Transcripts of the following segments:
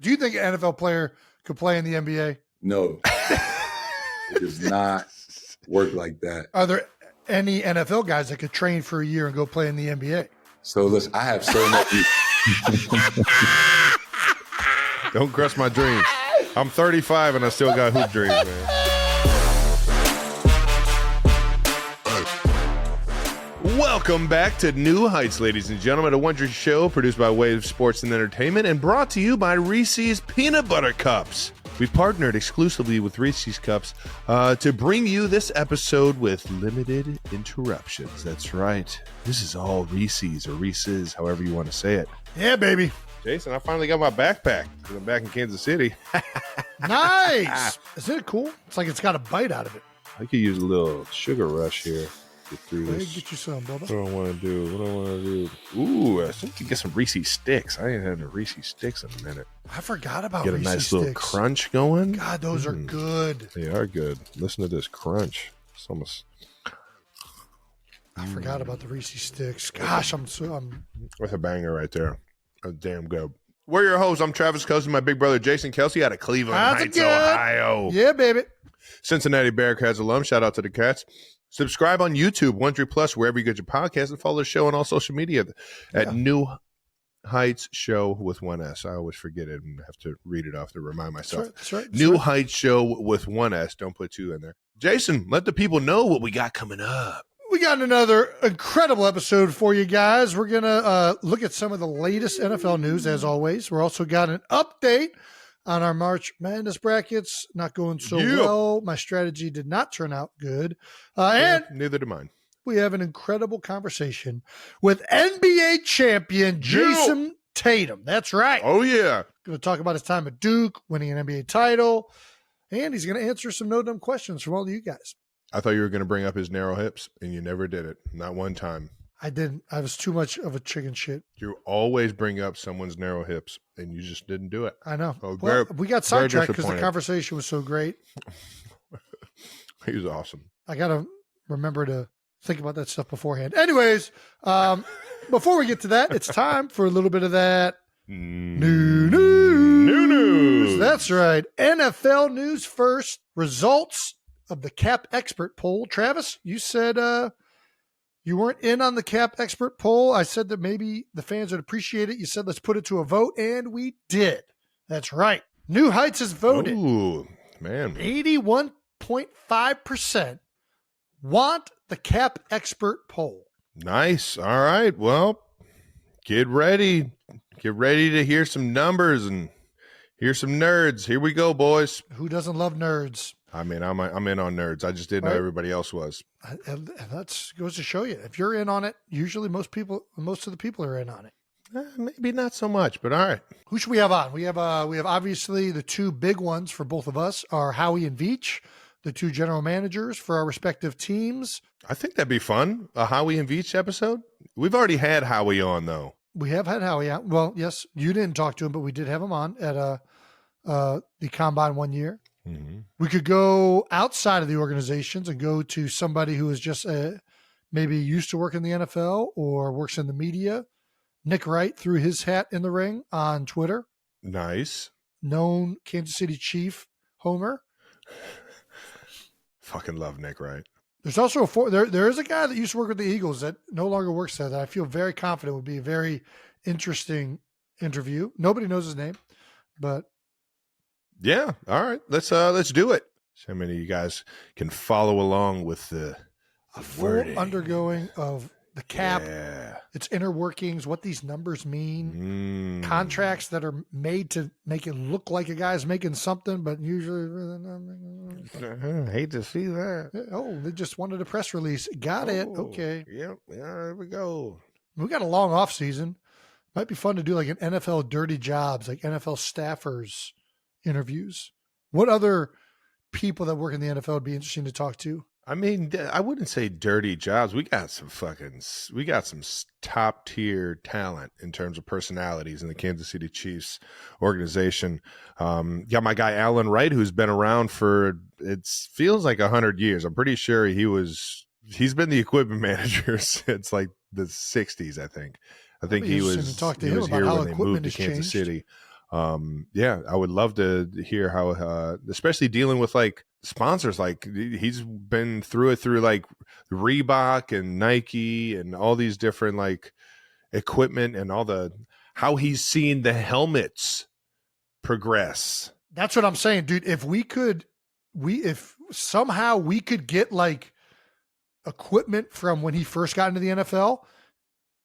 Do you think an NFL player could play in the NBA? No. It does not work like that. Are there any NFL guys that could train for a year and go play in the NBA? So listen, I have so much. Don't crush my dreams. I'm 35 and I still got hoop dreams, man. Welcome back to New Heights, ladies and gentlemen, a Wondrous show produced by Wave Sports and Entertainment and brought to you by Reese's Peanut Butter Cups. We've partnered exclusively with Reese's Cups to bring you this episode with limited interruptions. That's right. This is all Reese's or Reese's, however you want to say it. Yeah, baby. Jason, I finally got my backpack. I'm back in Kansas City. Nice. Isn't it cool? It's like it's got a bite out of it. I could use a little sugar rush here. Get through Hey, this. get you some, Bubba. What do I want to do? Ooh, I think you get some Reese's sticks. I ain't had a Reese's sticks in a minute. I forgot about Get a Reese's nice sticks. little crunch going. God, those are good. They are good. Listen to this crunch. It's almost. I forgot about the Reese's sticks. Gosh, That's a banger right there. That's damn good. We're your hosts. I'm Travis Kelsey, my big brother Jason Kelsey out of Cleveland Heights, Ohio. Yeah, baby. Cincinnati Bearcats alum. Shout out to the Cats. Subscribe on YouTube, Wondry Plus, wherever you get your podcast, and follow the show on all social media at New Heights Show with one S. I always forget it and have to read it off to remind myself. That's right. New Heights Show with one S. Don't put two in there. Jason, let the people know what we got coming up. We got another incredible episode for you guys. We're going to look at some of the latest NFL news, as always. We're also got an update on our March Madness brackets. Not going so well. My strategy did not turn out good. And neither did mine. We have an incredible conversation with NBA champion Jayson Tatum. That's right. Oh, yeah. Going to talk about his time at Duke, winning an NBA title, and he's going to answer some no-dumb questions from all of you guys. I thought you were going to bring up his narrow hips, and you never did it. Not one time. I didn't. I was too much of a chicken shit. You always bring up someone's narrow hips, and you just didn't do it. I know. Oh, well, we got sidetracked because the conversation was so great. He was awesome. I got to remember to think about that stuff beforehand. Anyways, before we get to that, it's time for a little bit of that new news. That's right. NFL news first. Results of the Cap Expert poll. Travis, you said you weren't in on the Cap Expert poll. I said that maybe the fans would appreciate it. You said let's put it to a vote, and we did. That's right. New Heights has voted. Ooh, man. 81.5% want the Cap Expert poll. Nice. All right. Well, get ready. Get ready to hear some numbers and hear some nerds. Here we go, boys. Who doesn't love nerds? I mean, I'm in on nerds. I just didn't know everybody else was. And that goes to show you. If you're in on it, usually most of the people are in on it. Maybe not so much, but all right. Who should we have on? We have obviously the two big ones for both of us are Howie and Veach, the two general managers for our respective teams. I think that'd be fun. A Howie and Veach episode. We've already had Howie on, though. We have had Howie on. Well, yes, you didn't talk to him, but we did have him on at the Combine one year. Mm-hmm. We could go outside of the organizations and go to somebody who is just maybe used to work in the NFL or works in the media. Nick Wright threw his hat in the ring on Twitter. Nice. Known Kansas City Chief homer. Fucking love Nick Wright. There's also there is a guy that used to work with the Eagles that no longer works there that I feel very confident would be a very interesting interview. Nobody knows his name, but yeah. All right. Let's do it. So many of you guys can follow along with the full undergoing of the cap, yeah. Its inner workings, what these numbers mean, contracts that are made to make it look like a guy's making something, but usually really not making I hate to see that. Oh, they just wanted a press release. Got it. Okay. Yep. Yeah, there we go. We got a long off season. Might be fun to do like an NFL dirty jobs, like NFL staffers interviews. What other people that work in the NFL would be interesting to talk to? I mean, I wouldn't say dirty jobs. We got some top tier talent in terms of personalities in the Kansas City Chiefs organization. Got my guy Alan Wright, who's been around for it feels like 100 years. I'm pretty sure he's been the equipment manager since like the 60s. I think he was talk to he him was about here how when they moved equipment to has Kansas changed. City. Yeah, I would love to hear how, especially dealing with like sponsors, like he's been through it through like Reebok and Nike and all these different like equipment and how he's seen the helmets progress. That's what I'm saying, dude. If somehow we could get like equipment from when he first got into the NFL,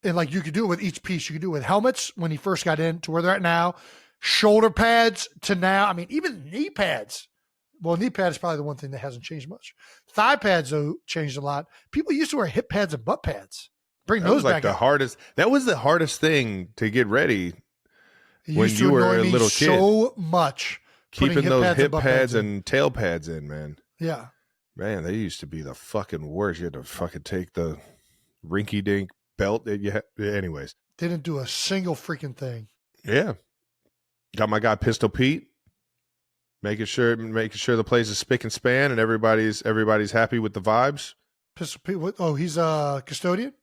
and like you could do it with each piece. You could do it with helmets when he first got in to where they're at now, shoulder pads to now. I mean, even knee pads. Well, knee pad is probably the one thing that hasn't changed much. Thigh pads, though, changed a lot. People used to wear hip pads and butt pads. Bring those back. That was the hardest thing to get ready when you were a little kid. So much. Keeping those hip pads and tail pads in, man. Yeah. Man, they used to be the fucking worst. You had to fucking take the rinky dink belt that you had. Anyways. Didn't do a single freaking thing. Yeah. Got my guy Pistol Pete. Making sure the place is spick and span and everybody's happy with the vibes. Pistol Pete. Oh, he's a custodian?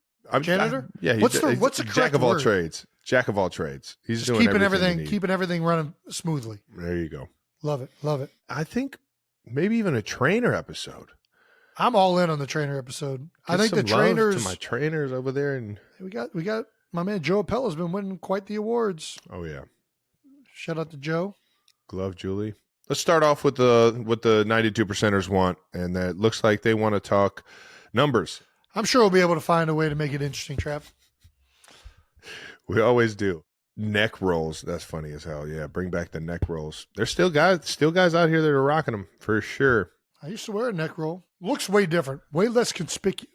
Janitor? Yeah. What's the jack of all word? trades. Jack of all trades. He's just doing keeping everything running smoothly. There you go. Love it. Love it. I think maybe even a trainer episode. I'm all in on the trainer episode. I think the love trainers to my trainers over there, and we got my man Joe Appella's been winning quite the awards. Oh yeah. Shout out to Joe. Glove Julie. Let's start off with what the 92%ers want, and that looks like they want to talk numbers. I'm sure we'll be able to find a way to make it interesting, Trav. We always do. Neck rolls. That's funny as hell. Yeah, bring back the neck rolls. There's still guys out here that are rocking them for sure. I used to wear a neck roll. Looks way different. Way less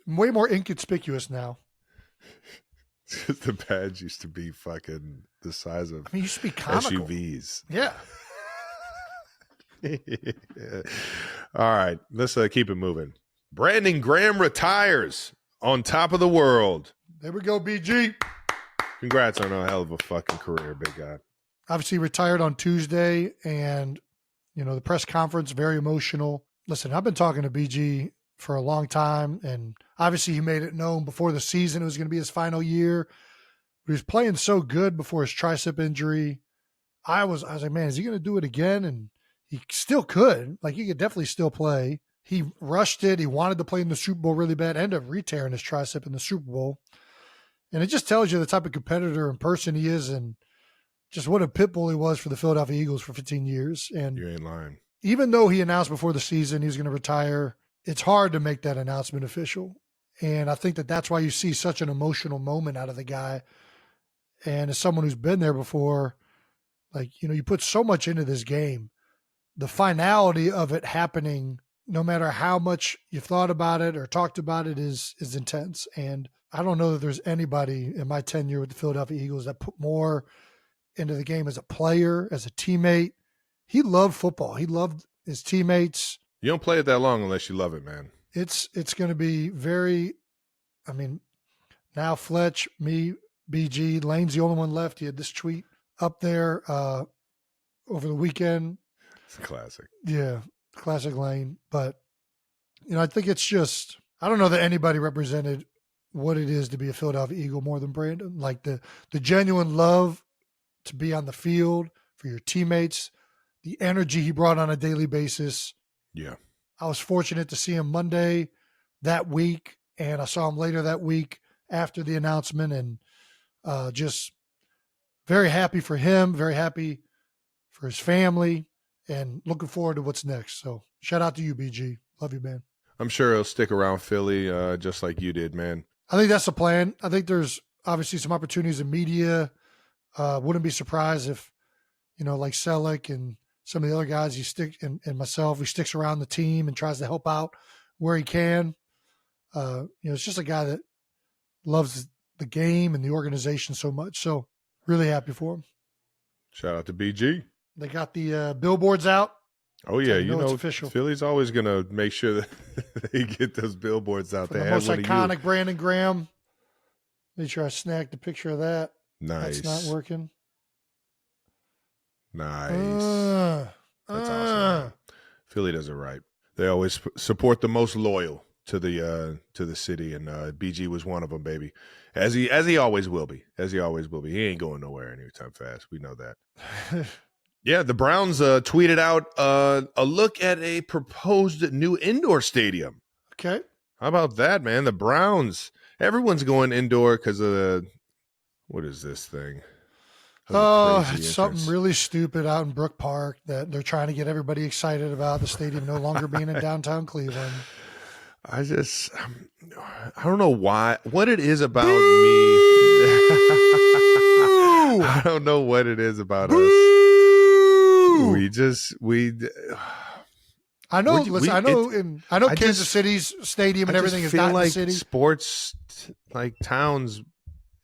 way more inconspicuous now. The badge used to be fucking the size of it used to be comical. SUVs. Yeah. Yeah. All right, let's keep it moving. Brandon Graham retires on top of the world. There we go, BG. Congrats on a hell of a fucking career, big guy. Obviously retired on Tuesday, and the press conference, very emotional. Listen, I've been talking to BG for a long time, and obviously he made it known before the season it was going to be his final year. But he was playing so good before his tricep injury. I was like, man, is he going to do it again? And he still could. Like, he could definitely still play. He rushed it. He wanted to play in the Super Bowl really bad. Ended up re-tearing his tricep in the Super Bowl. And it just tells you the type of competitor and person he is, and just what a pit bull he was for the Philadelphia Eagles for 15 years. And you ain't lying. Even though he announced before the season he was going to retire, it's hard to make that announcement official. And I think that's why you see such an emotional moment out of the guy. And as someone who's been there before, like, you put so much into this game. The finality of it happening, no matter how much you've thought about it or talked about it, is intense. And I don't know that there's anybody in my tenure with the Philadelphia Eagles that put more into the game as a player, as a teammate. He loved football. He loved his teammates. You don't play it that long unless you love it, man. It's going to be very, now Fletch, me, BG, Lane's the only one left. He had this tweet up there over the weekend. It's a classic. Yeah, classic Lane. But, I think it's just, I don't know that anybody represented what it is to be a Philadelphia Eagle more than Brandon. Like the genuine love to be on the field for your teammates, the energy he brought on a daily basis. Yeah. I was fortunate to see him Monday that week, and I saw him later that week after the announcement, and just very happy for him, very happy for his family, and looking forward to what's next. So shout out to you, BG. Love you, man. I'm sure he'll stick around Philly just like you did, man. I think that's the plan. I think there's obviously some opportunities in media. Wouldn't be surprised if, like Selleck and some of the other guys, and myself, he sticks around the team and tries to help out where he can. It's just a guy that loves the game and the organization so much. So really happy for him. Shout out to BG. They got the billboards out. Oh yeah, it's official. Philly's always gonna make sure that they get those billboards out there. The most iconic Brandon Graham. Make sure I snagged a picture of that. Nice. That's not working. Nice. That's awesome. Philly does it right. They always support the most loyal to the city, and BG was one of them, baby. As he always will be. He ain't going nowhere anytime fast. We know that. Yeah, the Browns tweeted out a look at a proposed new indoor stadium. Okay. How about that, man? The Browns. Everyone's going indoor because of the, what is this thing? Oh, it's something really stupid out in Brook Park that they're trying to get everybody excited about, the stadium no longer being in downtown Cleveland. I don't know why, what it is about me. I don't know what it is about us. I know. I know Kansas City's stadium and everything is not like in the city. Sports, like towns,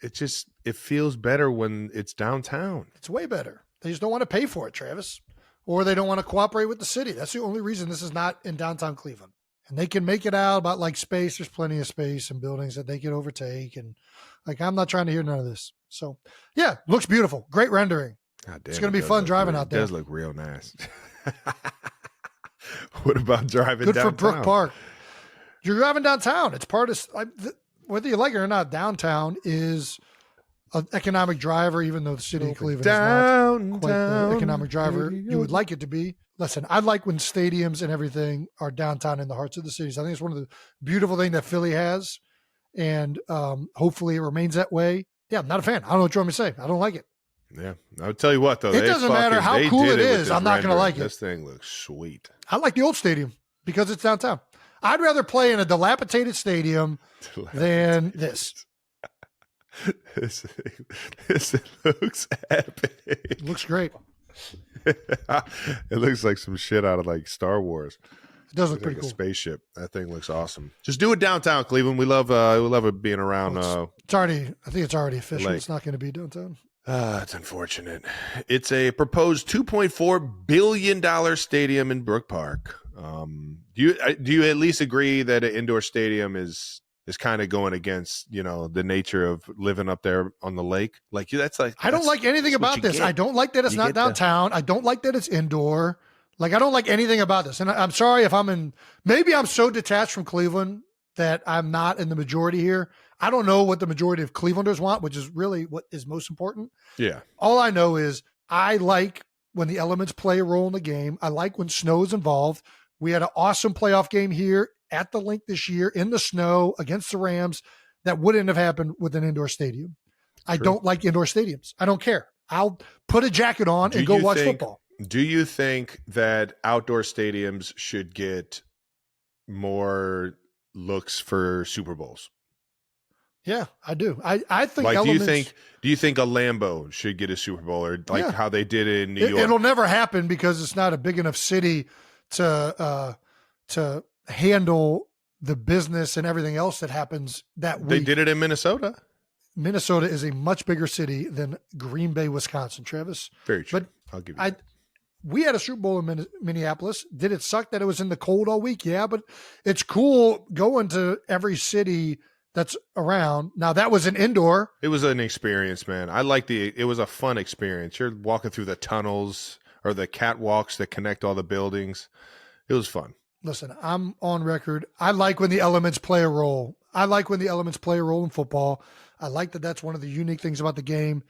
it feels better when it's downtown. It's way better. They just don't want to pay for it, Travis, or they don't want to cooperate with the city. That's the only reason this is not in downtown Cleveland. And they can make it out about like space. There's plenty of space and buildings that they can overtake. And like, I'm not trying to hear none of this. So yeah, looks beautiful. Great rendering. It's going to be fun driving out there. It does look real nice. What about driving Good downtown? for Brook Park. You're driving downtown. It's part of, whether you like it or not, downtown is an economic driver, even though the city of Cleveland is not quite the economic driver you would like it to be. Listen, I like when stadiums and everything are downtown in the hearts of the cities. I think it's one of the beautiful things that Philly has, and hopefully it remains that way. Yeah, I'm not a fan. I don't know what you want me to say. I don't like it. Yeah, I'll tell you what, though. It doesn't matter how cool it is. I'm not going to like it. This thing looks sweet. I like the old stadium because it's downtown. I'd rather play in a dilapidated stadium than this. This looks epic. It looks great. It looks like some shit out of like Star Wars. It does look It's pretty like cool. a spaceship. That thing looks awesome. Just do it downtown, Cleveland. We love it being around. I think it's already official. Lake. It's not going to be downtown. It's unfortunate. It's a proposed $2.4 billion stadium in Brook Park. Do you at least agree that an indoor stadium is kind of going against, the nature of living up there on the lake? Like I don't like anything about this. I don't like that it's not downtown. I don't like that it's indoor. Like, I don't like anything about this. And I'm sorry if maybe I'm so detached from Cleveland that I'm not in the majority here. I don't know what the majority of Clevelanders want, which is really what is most important. Yeah. All I know is I like when the elements play a role in the game. I like when snow is involved. We had an awesome playoff game here at the Link this year in the snow against the Rams that wouldn't have happened with an indoor stadium. I don't like indoor stadiums. I don't care. I'll put a jacket on and go watch football. Do you think that outdoor stadiums should get more looks for Super Bowls? Yeah, I do. I think like, elements, do you think a Lambeau should get a Super Bowl, or like how they did it in New York? It'll never happen because it's not a big enough city to handle the business and everything else that happens that week. They did it in Minnesota. Minnesota is a much bigger city than Green Bay, Wisconsin, Travis. Very true. But I'll give you that. We had a Super Bowl in Minneapolis. Did it suck that it was in the cold all week? Yeah, but it's cool going to every city that's around. Now, that was an indoor. It was an experience, man. It was a fun experience. You're walking through the tunnels or the catwalks that connect all the buildings. It was fun. Listen, I'm on record. I like when the elements play a role. I like when the elements play a role in football. I like that that's one of the unique things about the game.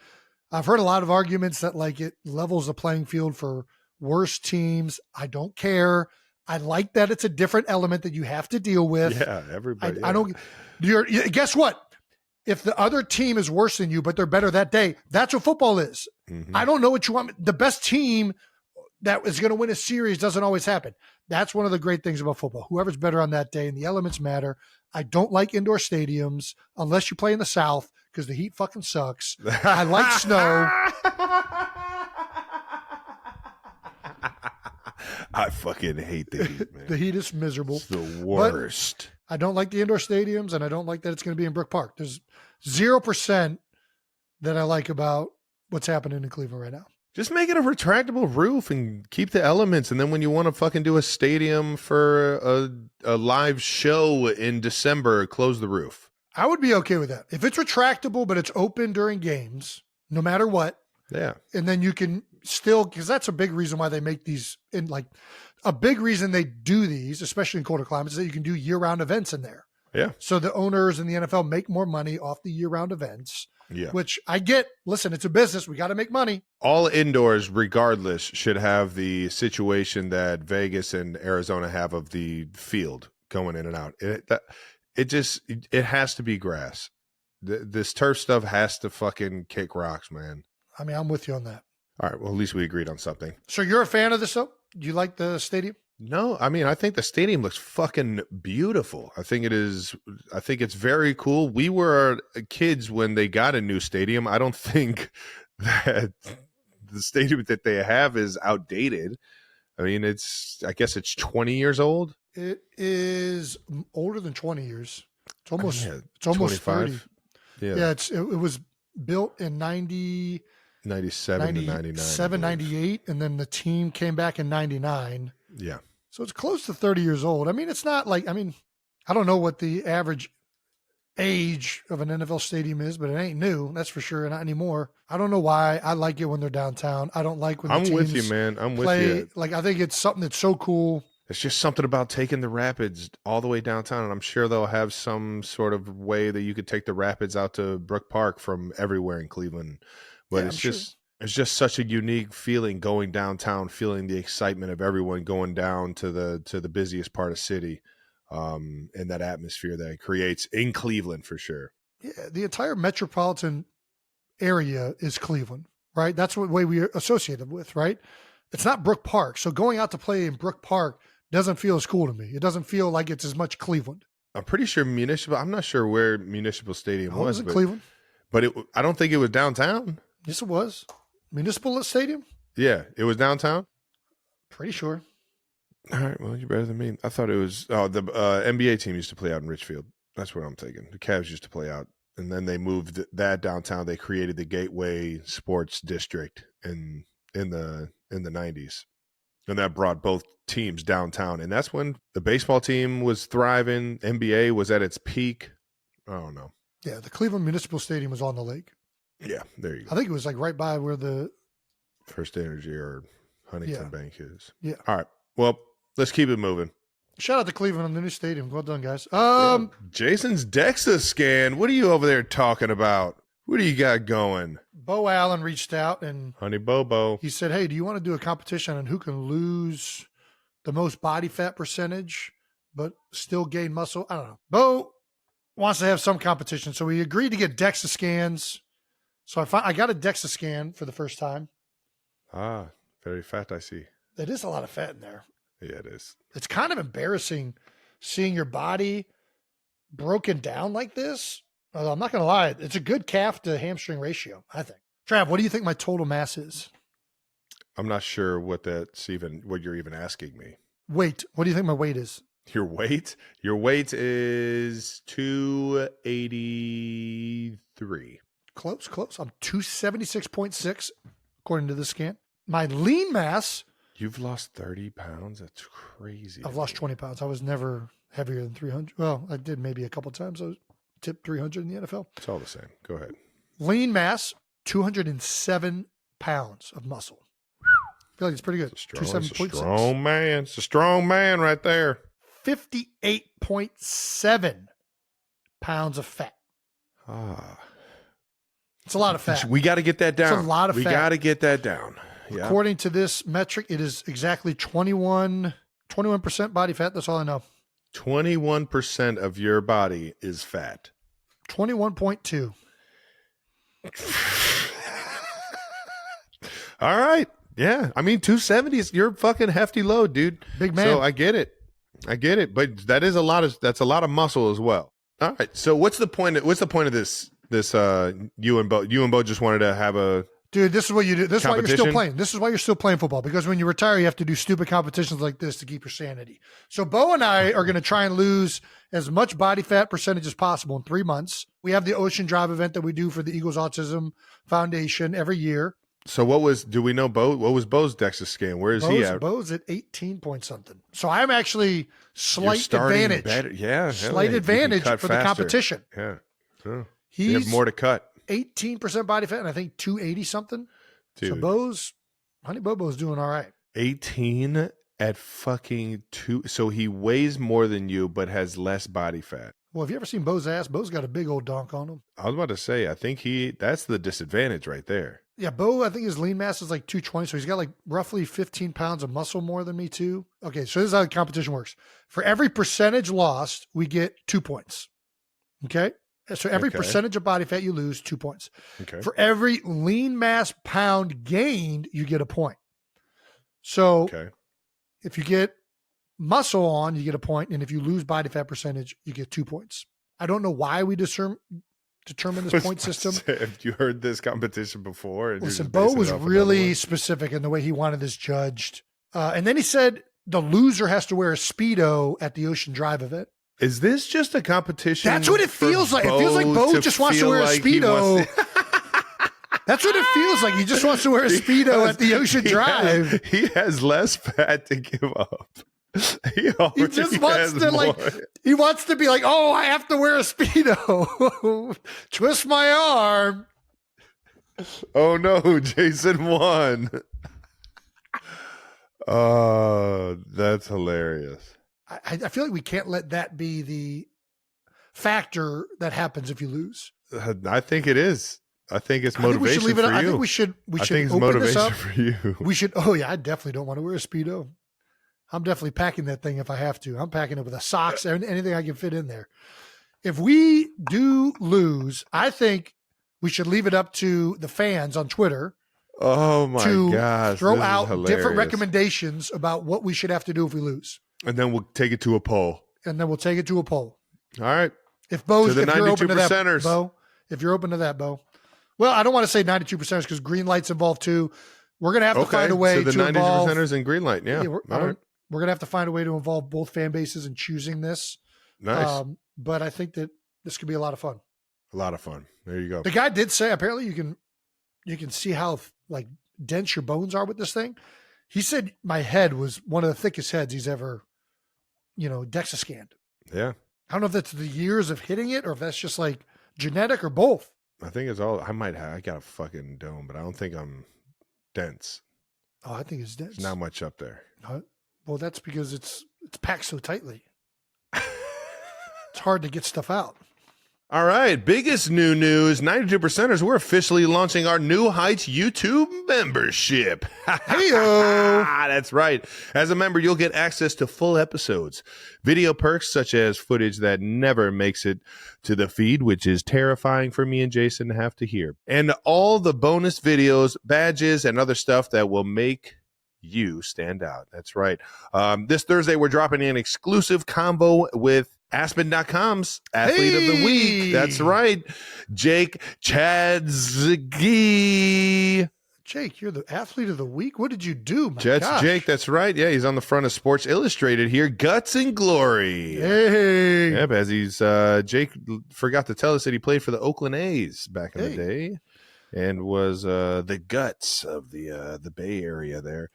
I've heard a lot of arguments that like it levels the playing field for worse teams. I don't care. I like that it's a different element that you have to deal with. Yeah, everybody. I don't. Guess what? If the other team is worse than you, but they're better that day, that's what football is. Mm-hmm. I don't know what you want. The best team that is going to win a series doesn't always happen. That's one of the great things about football. Whoever's better on that day, and the elements matter. I don't like indoor stadiums unless you play in the South because the heat fucking sucks. I like snow. I fucking hate the heat, man. The heat is miserable. It's the worst. But I don't like the indoor stadiums, and I don't like that it's going to be in Brook Park. There's 0% that I like about what's happening in Cleveland right now. Just make it a retractable roof and keep the elements. And then when you want to fucking do a stadium for a live show in December, close the roof. I would be okay with that. If it's retractable, but it's open during games, no matter what. Yeah. And then you can still, because that's a big reason why they make these, a big reason they do these, especially in colder climates, is that you can do year-round events in there. Yeah. So the owners in the NFL make more money off the year-round events, Yeah. which I get. Listen, it's a business. We got to make money. All indoors, regardless, should have the situation that Vegas and Arizona have of the field going in and out. It has to be grass. This turf stuff has to fucking kick rocks, man. I mean, I'm with you on that. All right. Well, at least we agreed on something. So you're a fan of this, though? Do you like the stadium? No, I mean, I think the stadium looks fucking beautiful. I think it's very cool. We were kids when they got a new stadium. I don't think that the stadium that they have is outdated. I mean, I guess it's 20 years old. It is older than 20 years. It's almost, it's almost 25. 30. Yeah. It was built in 97 to 99. 98, and then the team came back in 99. Yeah. So it's close to 30 years old. I mean, it's not like, I don't know what the average age of an NFL stadium is, but it ain't new. That's for sure. Not anymore. I don't know why. I like it when they're downtown. I don't like when the I'm teams with you, man. I'm play. with you. Like, I think it's something that's so cool. It's just something about taking the Rapids all the way downtown, and I'm sure they'll have some sort of way that you could take the Rapids out to Brook Park from everywhere in Cleveland. But Yeah, it's just such a unique feeling going downtown, feeling the excitement of everyone going down to the busiest part of city, and that atmosphere that it creates in Cleveland for sure. Yeah, the entire metropolitan area is Cleveland, right? That's what way we are associated with, right? It's not Brook Park. So going out to play in Brook Park doesn't feel as cool to me. It doesn't feel like it's as much Cleveland. I'm pretty sure I'm not sure where Municipal Stadium was, it Cleveland? But I don't think it was downtown. Yes, it was. Municipal Stadium? Yeah, it was downtown. Pretty sure. All right, well, you're better than me. I thought it was the NBA team used to play out in Richfield. That's what I'm thinking. The Cavs used to play out, and then they moved that downtown. They created the Gateway Sports District in the 90s, and that brought both teams downtown. And that's when the baseball team was thriving. NBA was at its peak. I don't know. Yeah, the Cleveland Municipal Stadium was on the lake. Yeah, there you go. I think it was like right by where the First Energy or Huntington Bank is. Yeah. All right. Well, let's keep it moving. Shout out to Cleveland on the new stadium. Well done, guys. Jason's DEXA scan. What are you over there talking about? What do you got going? Bo Allen reached out and Honey Bobo. he said, "Hey, do you want to do a competition on who can lose the most body fat percentage but still gain muscle?" I don't know. Bo wants to have some competition, so we agreed to get DEXA scans. So I got a DEXA scan for the first time. Ah, very fat, I see. It is a lot of fat in there. Yeah, it is. It's kind of embarrassing seeing your body broken down like this. Although I'm not going to lie, it's a good calf to hamstring ratio, I think. Trav, what do you think my total mass is? I'm not sure what you're even asking me. Weight. What do you think my weight is? Your weight? Your weight is 283. Close. I'm 276.6 according to the scan. My lean mass. You've lost 30 pounds? That's crazy. I've lost 20 pounds. I was never heavier than 300. Well, I did maybe a couple times. I was tipped 300 in the NFL. It's all the same. Go ahead. Lean mass, 207 pounds of muscle. I feel like it's pretty good. It's a strong man. It's a strong man right there. 58.7 pounds of fat. It's a lot of fat. We got to get that down. It's a lot of fat. We got to get that down. Yeah. According to this metric, it is exactly 21% body fat. That's all I know. 21% of your body is fat. 21.2. All right. Yeah. I mean, 270 is your fucking hefty load, dude. Big man. So I get it. But that's a lot of muscle as well. All right. So what's the point of this you and Bo just wanted to have a Dude, this is what you do. This is why you're still competition? playing. This is why you're still playing football, because when you retire, you have to do stupid competitions like this to keep your sanity. So Bo and I are going to try and lose as much body fat percentage as possible in 3 months. We have the Ocean Drive event that we do for the Eagles Autism Foundation every year. So do we know Bo? What was Bo's DEXA scan? Where is he at? Bo's at 18 point something. So I'm actually You're slight starting advantage. better. Yeah. Slight you can advantage cut for the faster. competition. Yeah. Oh. He's You have more to cut. 18% body fat and I think 280 something. Dude. So Honey Bobo's doing all right. 18 at fucking 2. So he weighs more than you, but has less body fat. Well, have you ever seen Bo's ass? Bo's got a big old donk on him. I was about to say, I think that's the disadvantage right there. Yeah, Bo, I think his lean mass is like 220, so he's got like roughly 15 pounds of muscle more than me too. Okay, so this is how the competition works. For every percentage lost, we get 2 points. Okay? So every percentage of body fat you lose, 2 points. Okay. For every lean mass pound gained, you get a point. So if you get muscle on, you get a point, and if you lose body fat percentage, you get 2 points. I don't know why we determine this point system. Have you heard this competition before? Listen, Bo was really specific in the way he wanted this judged. And then he said the loser has to wear a speedo at the Ocean Drive event. Is this just a competition? That's what it feels like. It feels like Bo just wants to wear a speedo. That's what it feels like. He just wants to wear a speedo at the Ocean Drive. He has less fat to give up. He just wants to he wants to be like, oh, I have to wear a speedo. Twist my arm. Oh no, Jason won. Oh, that's hilarious. I feel like we can't let that be the factor that happens if you lose. I think it is. I think it's motivation for you. I think we should I think it's open this up. for you. We should. Oh yeah, I definitely don't want to wear a speedo. I'm definitely packing that thing if I have to. I'm packing it with the socks, anything I can fit in there. If we do lose, I think we should leave it up to the fans on Twitter. Oh my gosh. Throw out different recommendations about what we should have to do if we lose. And then we'll take it to a poll. All right. If you're open to that, Bo. If you're open to that, Bo. Well, I don't want to say 92% because green light's involved too. We're going to have to find a way to involve. So the 92%ers in green light, yeah. We're going to have to find a way to involve both fan bases in choosing this. Nice. But I think that this could be a lot of fun. A lot of fun. There you go. The guy did say apparently you can see how like dense your bones are with this thing. He said my head was one of the thickest heads he's ever, DEXA scanned. Yeah. I don't know if that's the years of hitting it or if that's just like genetic or both. I think it's all. I got a fucking dome, but I don't think I'm dense. Oh, I think it's dense. There's not much up there. Well, that's because it's packed so tightly. It's hard to get stuff out. All right, biggest new news, 92%ers, we're officially launching our New Heights YouTube membership. Hey-o. That's right. As a member, you'll get access to full episodes, video perks such as footage that never makes it to the feed, which is terrifying for me and Jason to have to hear, and all the bonus videos, badges, and other stuff that will make you stand out. That's right. This Thursday, we're dropping an exclusive combo with Aspen.com's Athlete of the Week. That's right. Jake Chadzigi. Jake, you're the Athlete of the Week? What did you do, my gosh? Jake, that's right. Yeah, he's on the front of Sports Illustrated here. Guts and Glory. Hey. Yep, as Jake forgot to tell us that he played for the Oakland A's back in the day and was the guts of the Bay Area there.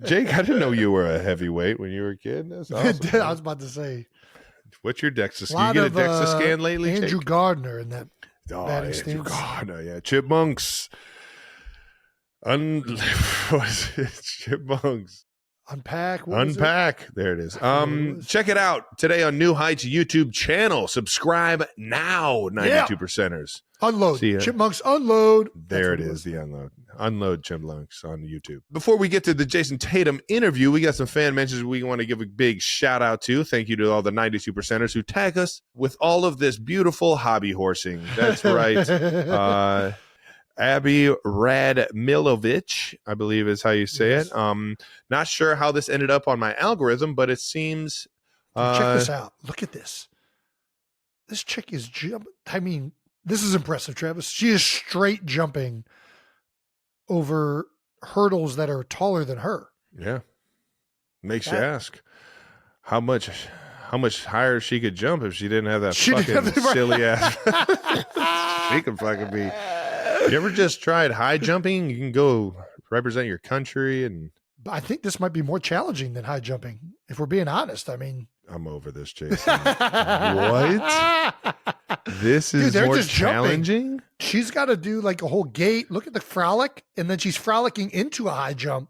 Jake, I didn't know you were a heavyweight when you were a kid. That's awesome. I was about to say. What's your DEXA scan? You get a DEXA scan lately? Andrew Jake? Gardner in that. Andrew Gardner, yeah. Chipmunks. What is it? Chipmunks. Unpack. There it is. Check it out today on New Heights YouTube channel. Subscribe now, 92%ers. Unload. Chipmunks unload. There it is, the unload. Unload Chipmunks on YouTube. Before we get to the Jayson Tatum interview, we got some fan mentions we want to give a big shout out to. Thank you to all the 92%ers who tag us with all of this beautiful hobby horsing. That's right. Abby Radmilovich, I believe is how you say it. Not sure how this ended up on my algorithm, but it seems. Check this out. Look at this. This chick is jumping. I mean, this is impressive, Travis. She is straight jumping over hurdles that are taller than her. Yeah. Makes you ask how much higher she could jump if she didn't have that fucking silly ass. She could fucking be. You ever just tried high jumping? You can go represent your country, and I think this might be more challenging than high jumping. If we're being honest, I mean, I'm over this, Jason. What? This is more challenging? Jumping. She's got to do like a whole gate. Look at the frolic, and then she's frolicking into a high jump.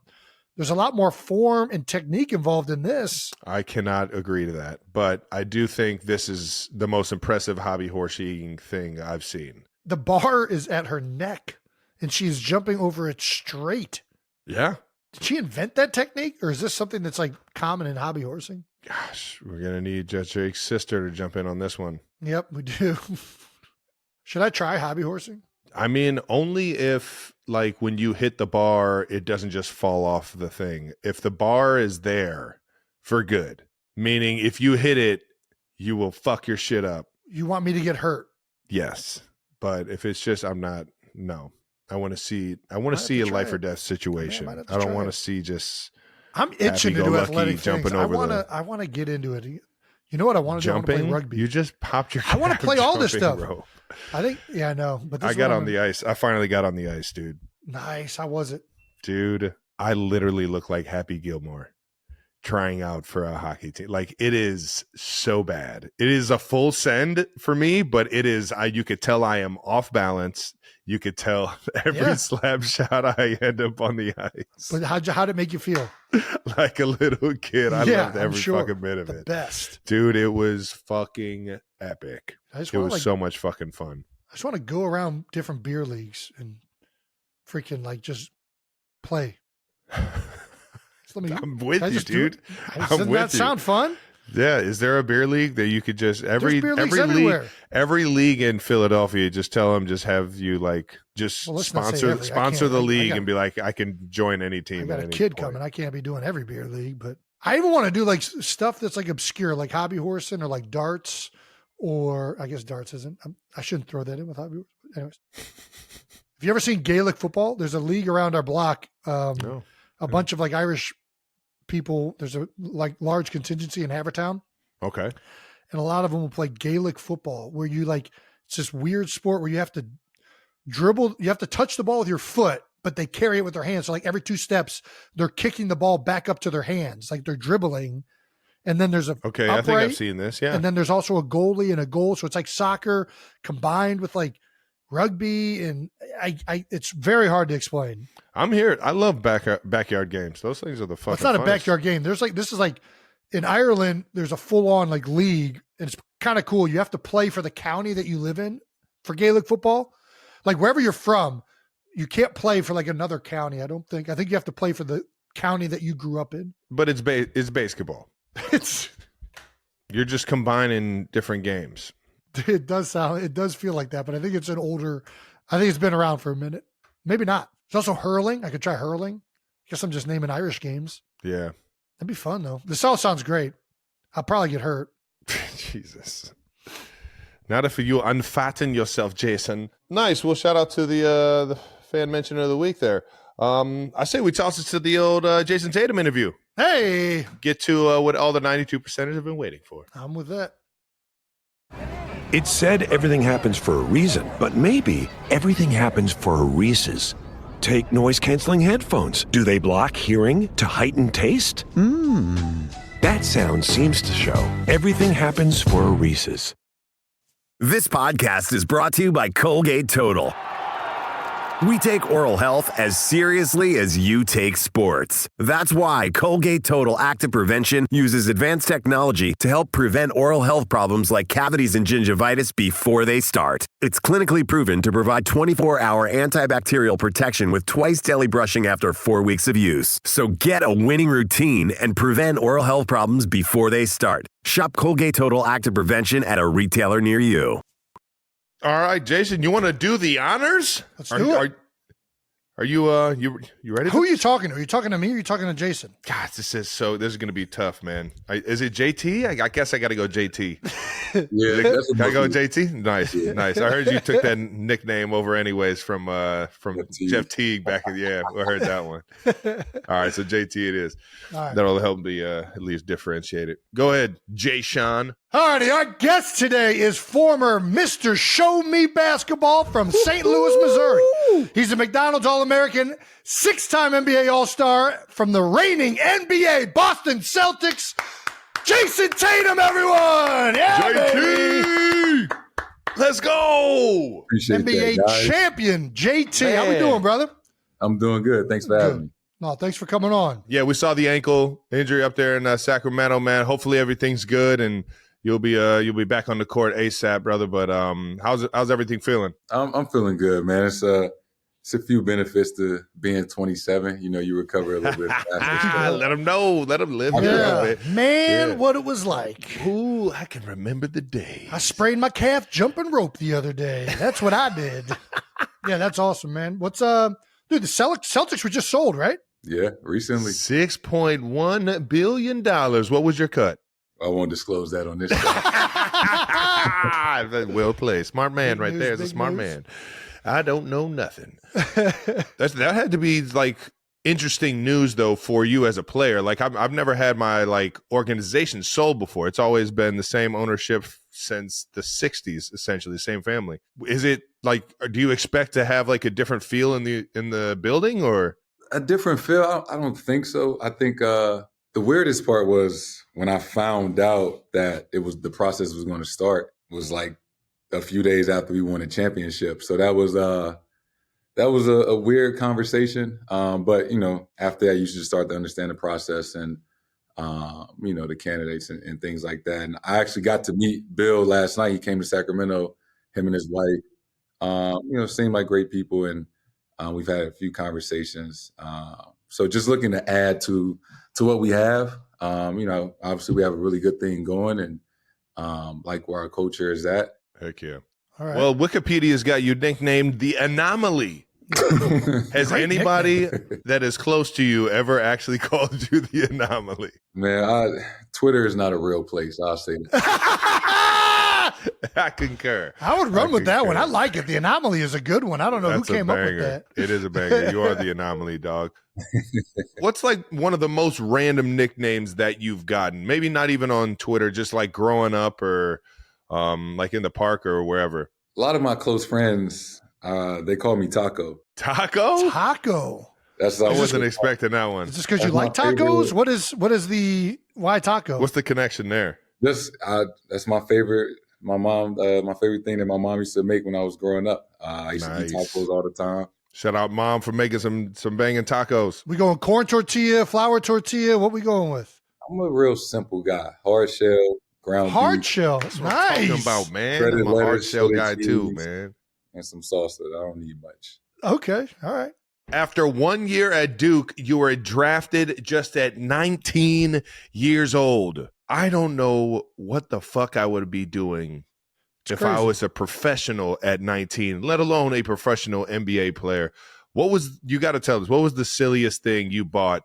There's a lot more form and technique involved in this. I cannot agree to that, but I do think this is the most impressive hobby horsing thing I've seen. The bar is at her neck, and she's jumping over it straight. Yeah. Did she invent that technique, or is this something that's like common in hobby horsing? Gosh, we're going to need Judge Jake's sister to jump in on this one. Yep, we do. Should I try hobby horsing? I mean, only if, like, when you hit the bar, it doesn't just fall off the thing. If the bar is there for good, meaning if you hit it, you will fuck your shit up. You want me to get hurt? Yes. But if it's just, no. I want to see a life or death situation. I don't want to see just. I'm itching to do athletic jumping things. over I want to get into it. You know what I want to do? I want to play rugby. You just popped your. I want to play all this stuff. Rope. I think, yeah, I know. But I got on the ice. I finally got on the ice, dude. Nice. How was it? Dude, I literally look like Happy Gilmore trying out for a hockey team. Like, it is so bad. It is a full send for me, but it is, you could tell I am off balance. You could tell every slap shot I end up on the ice. But how'd it make you feel? Like a little kid. I loved every fucking bit of it. Best. Dude, it was fucking epic. It was so much fucking fun. I just want to go around different beer leagues and freaking like just play. I'm with you, dude. Doesn't that sound fun? Yeah. Is there a beer league that you could just every league in Philadelphia, just tell them, just have you like sponsor the league and be like, I can join any team. I got a kid coming. I can't be doing every beer league, but I even want to do like stuff that's like obscure, like hobby horsing or like darts, or I guess darts isn't. I shouldn't throw that in with hobby. Anyways, have you ever seen Gaelic football? There's a league around our block. No. A bunch of like Irish people. There's a like large contingency in Havertown. Okay. And a lot of them will play Gaelic football where you like, it's this weird sport where you have to dribble, you have to touch the ball with your foot, but they carry it with their hands. So like every 2 steps, they're kicking the ball back up to their hands. Like they're dribbling. And then there's okay. I think I've seen this. Yeah. And then there's also a goalie and a goal. So it's like soccer combined with like rugby. And it's very hard to explain. I'm here. I love backyard games. Those things are the fucking. It's not funnest. A backyard game. This is like in Ireland. There's a full on like league, and it's kind of cool. You have to play for the county that you live in for Gaelic football. Like wherever you're from, you can't play for like another county. I think you have to play for the county that you grew up in. But it's basketball. You're just combining different games. It does feel like that, but I think it's I think it's been around for a minute. Maybe not. There's also hurling. I could try hurling. Guess I'm just naming Irish games. Yeah. That'd be fun though. This all sounds great. I'll probably get hurt. Jesus. Not if you unfatten yourself, Jason. Nice. Well, shout out to the fan mention of the week there. I say we toss it to the old Jayson Tatum interview. Hey. Get to what all the 92%ers have been waiting for. I'm with that. It's said everything happens for a reason, but maybe everything happens for a Reese's. Take noise-canceling headphones. Do they block hearing to heighten taste? That sound seems to show everything happens for a Reese's. This podcast is brought to you by Colgate Total. We take oral health as seriously as you take sports. That's why Colgate Total Active Prevention uses advanced technology to help prevent oral health problems like cavities and gingivitis before they start. It's clinically proven to provide 24-hour antibacterial protection with twice daily brushing after 4 weeks of use. So get a winning routine and prevent oral health problems before they start. Shop Colgate Total Active Prevention at a retailer near you. All right, Jason, you want to do the honors? Let's do it. Are you ready? Who are you talking to? Are you talking to me or are you talking to Jason? God, this is going to be tough, man. Is it JT? I guess I got to go JT. Yeah, gotta go JT. Nice. I heard you took that nickname over anyways from Jeff Teague back in I heard that one. All right, so JT it is. Right. That'll help me at least differentiate it. Go ahead, Jay Sean. All righty, our guest today is former Mr. Show Me Basketball from St. Louis, Missouri. He's a McDonald's All-American, 6-time NBA All-Star from the reigning NBA Boston Celtics, Jayson Tatum, everyone! Yeah, JT! Baby. Let's go! Appreciate NBA that, champion, JT. Man. How we doing, brother? I'm doing good. Thanks for having me. No, thanks for coming on. Yeah, we saw the ankle injury up there in Sacramento, man. Hopefully everything's good and you'll be back on the court ASAP, brother. But how's everything feeling? I'm feeling good, man. It's a few benefits to being 27. You recover a little bit faster. Let them know. Let them live here a little bit. Man, what it was like. Ooh, I can remember the day. I sprained my calf jumping rope the other day. That's what I did. Yeah, that's awesome, man. What's dude, the Celtics were just sold, right? Yeah, recently. $6.1 billion. What was your cut? I won't disclose that on this show. Well played. Smart man Big right news, there is a big smart news. man. I don't know nothing. That had to be like interesting news though for you as a player. Like I've never had my like organization sold before. It's always been the same ownership since the 60s, essentially the same family. Is it like, do you expect to have like a different feel in the building or? A different feel? I don't think so. I think the weirdest part was when I found out that the process was going to start was like a few days after we won a championship. So that was a weird conversation. But after that, you should start to understand the process and the candidates and things like that. And I actually got to meet Bill last night. He came to Sacramento, him and his wife. Seemed like great people, and we've had a few conversations. So just looking to add to what we have. Obviously we have a really good thing going, and like where our culture is at. Heck yeah. All right. Well, Wikipedia's got you nicknamed the Anomaly. Has Great anybody that is close to you ever actually called you the Anomaly? Man, Twitter is not a real place. I'll say that. I concur. I would run with that one. I like it. The Anomaly is a good one. I don't know That's who came a up with banger. that. It is a banger. You are the Anomaly, dog. What's like one of the most random nicknames that you've gotten? Maybe not even on Twitter, just like growing up or like in the park or wherever. A lot of my close friends, they call me Taco. Taco? Taco. I wasn't expecting that one. Is this because you That's like my tacos? favorite. What is the why taco? What's the connection there? That's my favorite. My mom, my favorite thing that my mom used to make when I was growing up. I used to eat tacos all the time. Shout out mom for making some banging tacos. We going corn tortilla, flour tortilla? What we going with? I'm a real simple guy. Hard shell, ground Hard beef, shell. That's what I'm talking Nice. about, man. Shredded I'm a hard lettuce, shell shredded guy too, cheese. man. and some salsa. I don't need much. Okay. All right. After 1 year at Duke, you were drafted just at 19 years old. I don't know what the fuck I would be doing if I crazy. was a professional at 19, let alone a professional NBA player. You got to tell us, what was the silliest thing you bought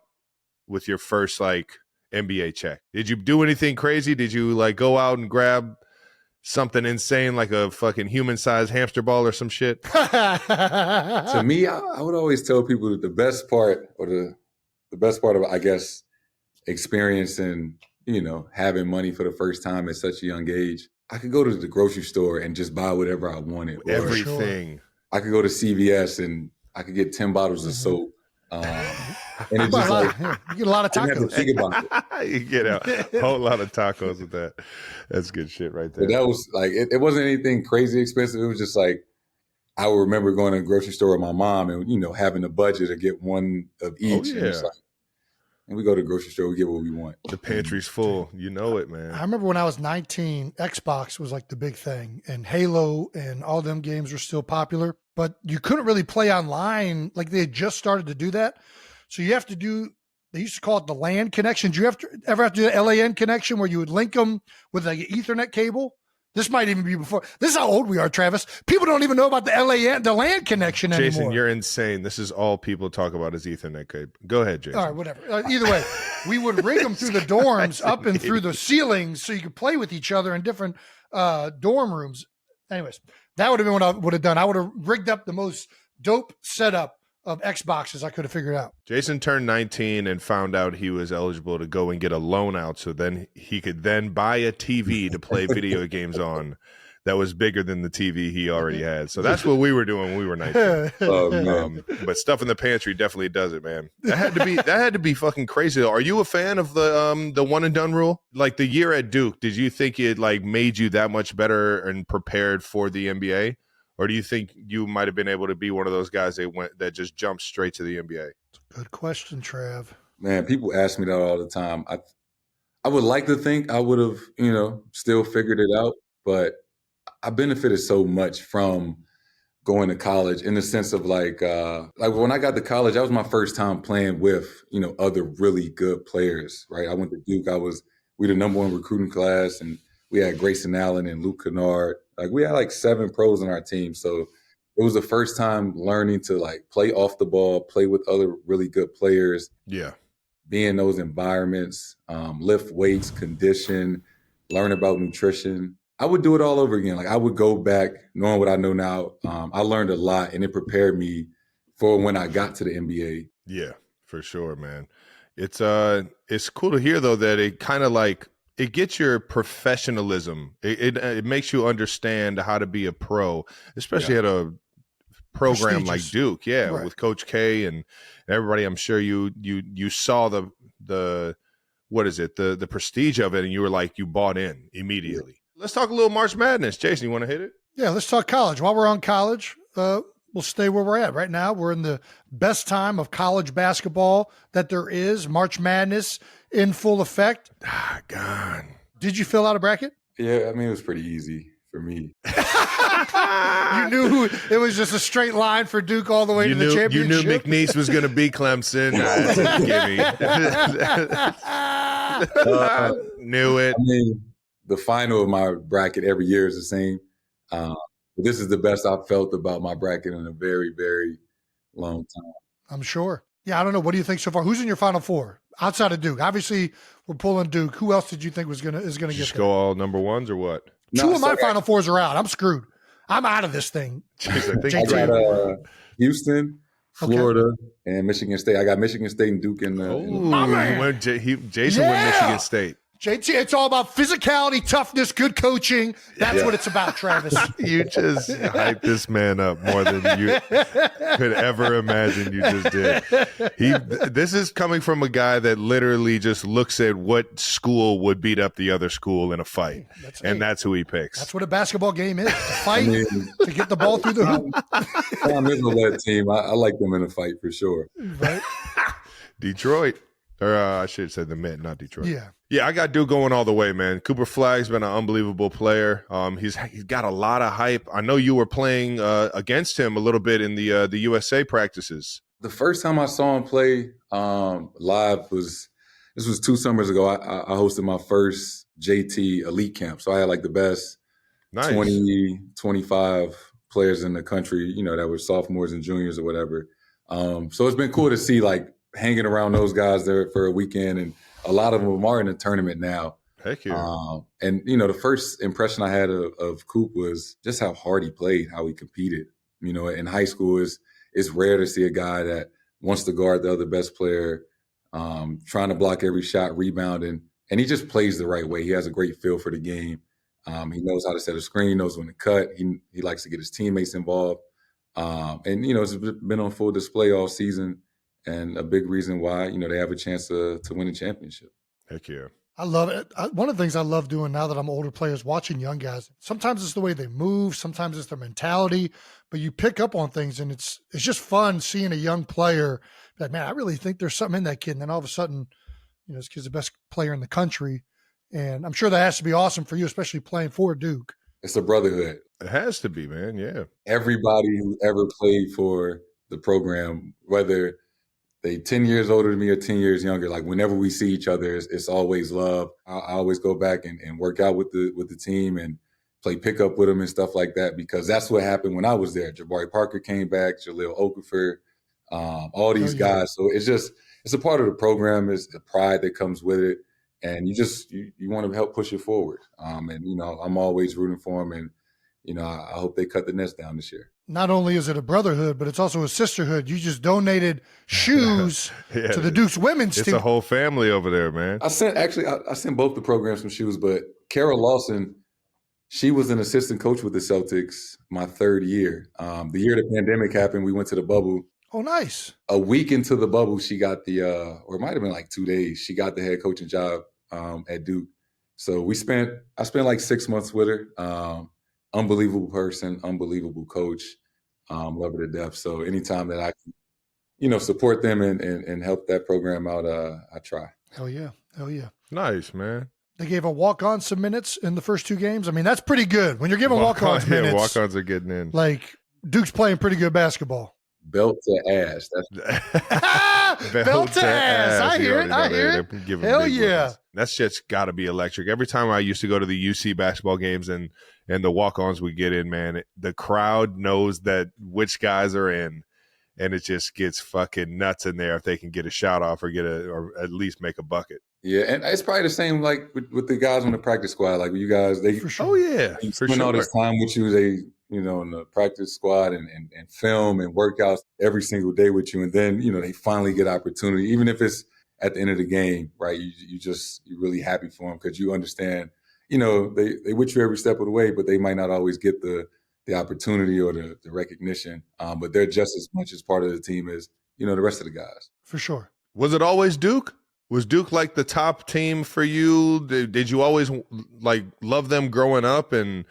with your first like NBA check? Did you do anything crazy? Did you like go out and grab something insane like a fucking human-sized hamster ball or some shit? To me, I would always tell people that the best part of, I guess, experiencing, having money for the first time at such a young age, I could go to the grocery store and just buy whatever I wanted. Or Everything. I could go to CVS and I could get 10 bottles of soap. And it just like, you get a lot of I didn't have tacos. to think about it. You get a whole lot of tacos with that. That's good shit right there. But that was like, it wasn't anything crazy expensive. It was just like, I would remember going to the grocery store with my mom and, having a budget to get one of each. Oh, And it's yeah. like, and we go to the grocery store, we get what we want. The pantry's full. You know it, man. I remember when I was 19, Xbox was like the big thing, and Halo and all them games were still popular, but you couldn't really play online. Like they had just started to do that. So you have to do, they used to call it the LAN connection. Do you ever have to do the LAN connection where you would link them with like an Ethernet cable? This might even be before. This is how old we are, Travis. People don't even know about the LAN connection anymore. Jason, you're insane. This is all people talk about is Ethernet cable. Go ahead, Jason. All right, whatever. Either way, we would rig them through the dorms up and through the ceilings so you could play with each other in different dorm rooms. Anyways, that would have been what I would have done. I would have rigged up the most dope setup of Xboxes I could have figured out. Jason turned 19 and found out he was eligible to go and get a loan out so then he could then buy a TV to play video games on that was bigger than the TV he already had. So that's what we were doing when we were 19. Oh, man. But stuff in the pantry definitely does it, man. That had to be fucking crazy. Are you a fan of the one and done rule? Like the year at Duke, did you think it like made you that much better and prepared for the NBA? Or do you think you might have been able to be one of those guys that just jumped straight to the NBA? Good question, Trav. Man, people ask me that all the time. I would like to think I would have, still figured it out, but I benefited so much from going to college in the sense of like when I got to college, that was my first time playing with, other really good players, right? I went to Duke. We the number one recruiting class, and we had Grayson Allen and Luke Kennard. Like we had like 7 pros on our team. So it was the first time learning to like play off the ball, play with other really good players. Yeah. Be in those environments, lift weights, condition, learn about nutrition. I would do it all over again. Like I would go back knowing what I know now. I learned a lot, and it prepared me for when I got to the NBA. Yeah, for sure, man. It's cool to hear though that it kind of like it gets your professionalism. It makes you understand how to be a pro, especially at a program like Duke. Yeah, right. With Coach K and everybody. I'm sure you saw the what is it, the prestige of it, and you were like, you bought in immediately. Yeah. Let's talk a little March Madness. Jason, you want to hit it? Yeah, let's talk college. While we're on college, we'll stay where we're at. Right now, we're in the best time of college basketball that there is. March Madness in full effect. God. Did you fill out a bracket? Yeah, I mean, it was pretty easy for me. You knew it was just a straight line for Duke all the way to the championship. You knew McNeese was going to be Clemson. Knew it. I mean, the final of my bracket every year is the same. This is the best I've felt about my bracket in a very, very long time. I'm sure. Yeah, I don't know. What do you think so far? Who's in your Final Four outside of Duke? Obviously, we're pulling Duke. Who else did you think is gonna get there? Just go all number ones or what? Two of my Final Fours are out. I'm screwed. I'm out of this thing. Jeez, I got Houston, Florida, and Michigan State. I got Michigan State and Duke in the. Jason went Michigan State. JT, it's all about physicality, toughness, good coaching. That's what it's about, Travis. You just hyped this man up more than you could ever imagine you just did. This is coming from a guy that literally just looks at what school would beat up the other school in a fight, that's who he picks. That's what a basketball game is, to fight, to get the ball through the hoop. I'm in that team. I like them in a fight for sure. Right? Detroit. Or I should have said the Mint, not Detroit. Yeah, I got Duke going all the way, man. Cooper Flagg's been an unbelievable player. He's got a lot of hype. I know you were playing against him a little bit in the USA practices. The first time I saw him play live was 2 summers ago. I hosted my first JT Elite Camp. So I had like the best 20, 25 players in the country, that were sophomores and juniors or whatever. So it's been cool to see like hanging around those guys there for a weekend, and a lot of them are in the tournament now. Heck yeah. And the first impression I had of Coop was just how hard he played, how he competed. In high school, it's rare to see a guy that wants to guard the other best player, trying to block every shot, rebounding, and he just plays the right way. He has a great feel for the game. He knows how to set a screen, knows when to cut. He likes to get his teammates involved. And it's been on full display all season. And a big reason why, they have a chance to win a championship. Heck yeah. I love it. One of the things I love doing now that I'm older players, watching young guys, sometimes it's the way they move, sometimes it's their mentality, but you pick up on things, and it's just fun seeing a young player like, man, I really think there's something in that kid. And then all of a sudden, this kid's the best player in the country. And I'm sure that has to be awesome for you, especially playing for Duke. It's a brotherhood. It has to be, man. Yeah. Everybody who ever played for the program, whether they 10 years older than me or 10 years younger, like whenever we see each other, it's always love. I always go back and work out with the team and play pickup with them and stuff like that, because that's what happened when I was there. Jabari Parker came back, Jaleel Okafor, all these guys. So it's a part of the program. It's the pride that comes with it. And you want to help push it forward. And I'm always rooting for them. And, I hope they cut the nets down this year. Not only is it a brotherhood, but it's also a sisterhood. You just donated shoes to the Duke's women's team. It's a whole family over there, man. I sent both the programs some shoes, but Carol Lawson, she was an assistant coach with the Celtics my 3rd year. The year the pandemic happened, we went to the bubble. Oh, nice. A week into the bubble, she got or it might have been like 2 days, she got the head coaching job at Duke. So I spent like 6 months with her. Unbelievable person, unbelievable coach. Love her to death. So anytime that I can, support them and help that program out, I try. Hell yeah. Nice, man. They gave a walk-on some minutes in the first 2 games. I mean, that's pretty good. When you're giving walk-ons minutes. Yeah, walk-ons are getting in. Like, Duke's playing pretty good basketball. Belt to ass. Belt to ass. I hear it. Hell yeah. Ones. That's just got to be electric. Every time I used to go to the UC basketball games and the walk-ons we get in, man, the crowd knows that which guys are in, and it just gets fucking nuts in there if they can get a shot off or at least make a bucket. Yeah, and it's probably the same like with the guys on the practice squad. Like you guys, they for sure. Oh yeah, spend all this time with you. They in the practice squad and film and workouts every single day with you, and then they finally get opportunity, even if it's at the end of the game, right? You're really happy for them because you understand, they with you every step of the way, but they might not always get the opportunity or the recognition, but they're just as much as part of the team as the rest of the guys. For sure. Was it always Duke? Was Duke like the top team for you? Did you always like love them growing up, and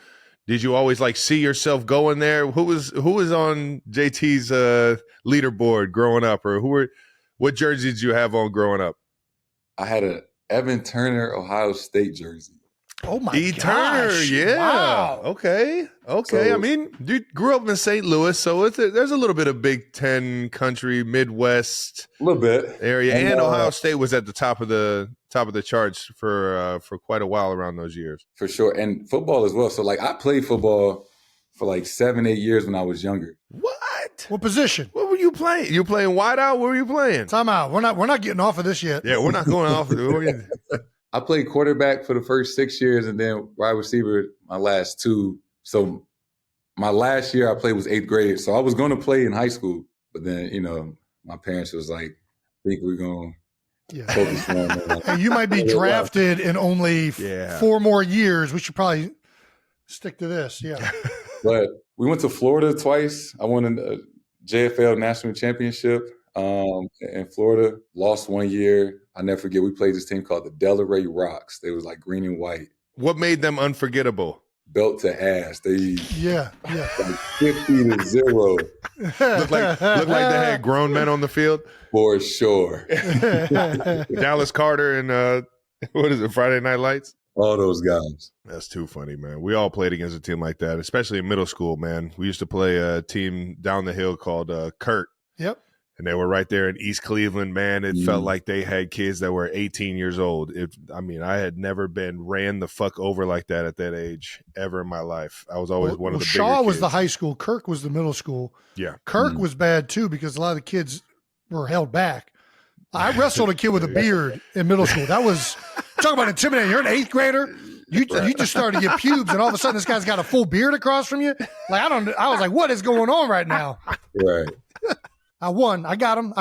did you always like see yourself going there? Who was on JT's leaderboard growing up, or what jersey did you have on growing up? I had a Evan Turner Ohio State jersey. Oh my E. gosh. Turner, yeah. Wow. Okay. So, I mean, you grew up in St. Louis, so there's a little bit of Big Ten country, Midwest a little bit area, and Ohio State was at the top of the charts for quite a while around those years. For sure, and football as well. So like I played football for like 7-8 years when I was younger. What position? What were you playing? You playing wide out? What were you playing? Time out. We're not getting off of this yet. Yeah, we're not going off of it. I played quarterback for the first 6 years and then wide receiver my last 2. So my last year I played was 8th grade. So I was going to play in high school, but then, my parents was like, I think we're going to focus on Hey, you might be drafted in only 4 more years. We should probably stick to this. Yeah. But we went to Florida twice. I won a JFL national championship in Florida, lost 1 year. I never forget, we played this team called the Delaware Rocks. They was like green and white. What made them unforgettable? Belt to ass. They like 50-0. Looked like they had grown men on the field. For sure. Dallas Carter and what is it, Friday Night Lights? All those guys. That's too funny, man. We all played against a team like that, especially in middle school, man. We used to play a team down the hill called Kurt. Yep. And they were right there in East Cleveland, man. It felt like they had kids that were 18 years old. I had never been ran the fuck over like that at that age ever in my life. I was always one of the bigger Shaw was kids. the high school. Kirk was the middle school. Yeah. Kirk was bad, too, because a lot of the kids were held back. I wrestled a kid with a beard in middle school. That was – talk about intimidating. You're an 8th grader. You just started to get pubes, and all of a sudden this guy's got a full beard across from you. Like I was like, what is going on right now? Right. I won. I got him.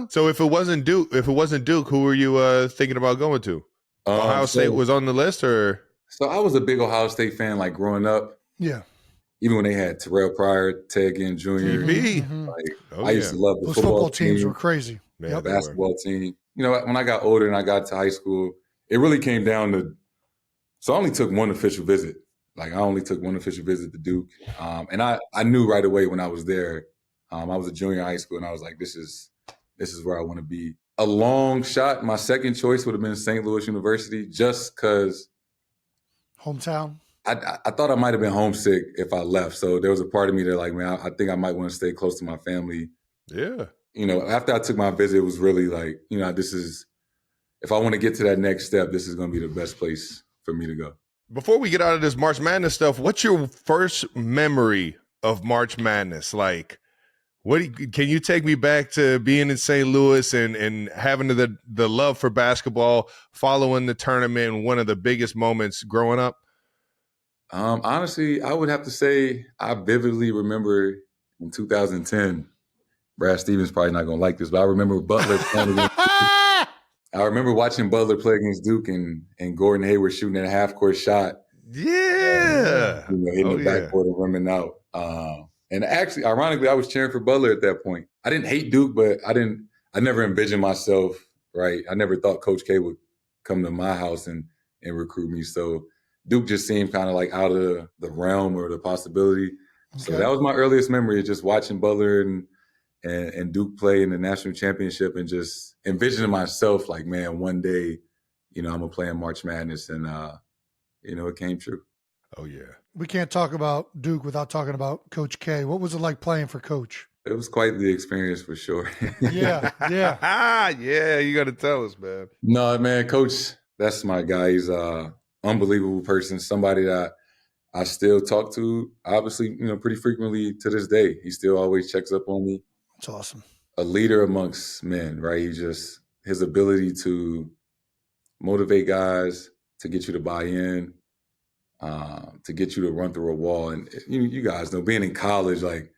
So if it wasn't Duke, who were you thinking about going to? Ohio State was on the list, or? So I was a big Ohio State fan, like growing up. Yeah. Even when they had Terrell Pryor, Ted Ginn Jr. Mm-hmm. I used to love the Those football teams team, were crazy. Yeah, the basketball team. When I got older and I got to high school, it really came down to. So I only took one official visit. Like I only took one official visit to Duke, and I knew right away when I was there. I was a junior in high school, and I was like, this is where I want to be. A long shot, my second choice would have been St. Louis University, just because hometown. I thought I might have been homesick if I left. So there was a part of me that like, man, I think I might want to stay close to my family. Yeah. After I took my visit, it was really like, this is, if I want to get to that next step, this is going to be the best place for me to go. Before we get out of this March Madness stuff, what's your first memory of March Madness? Like, can you take me back to being in St. Louis and having the love for basketball, following the tournament, one of the biggest moments growing up? Honestly, I would have to say I vividly remember in 2010. Brad Stevens probably not going to like this, but I remember Butler playing against I remember watching Butler play against Duke and Gordon Hayward shooting at a half-court shot. Yeah. Hitting the backboard and rimming out. And actually, ironically, I was cheering for Butler at that point. I didn't hate Duke, but I never envisioned myself, right? I never thought Coach K would come to my house and recruit me. So Duke just seemed kind of like out of the realm or the possibility. Okay. So that was my earliest memory of just watching Butler and and Duke play in the national championship and just envisioning myself like, man, one day, I'm going to play in March Madness. And, it came true. Oh, yeah. We can't talk about Duke without talking about Coach K. What was it like playing for Coach? It was quite the experience for sure. Yeah. Yeah, you got to tell us, man. No, man, Coach, that's my guy. He's an unbelievable person, somebody that I still talk to, obviously, pretty frequently to this day. He still always checks up on me. That's awesome. A leader amongst men, right? His ability to motivate guys, to get you to buy in, to get you to run through a wall. And you guys know, being in college, like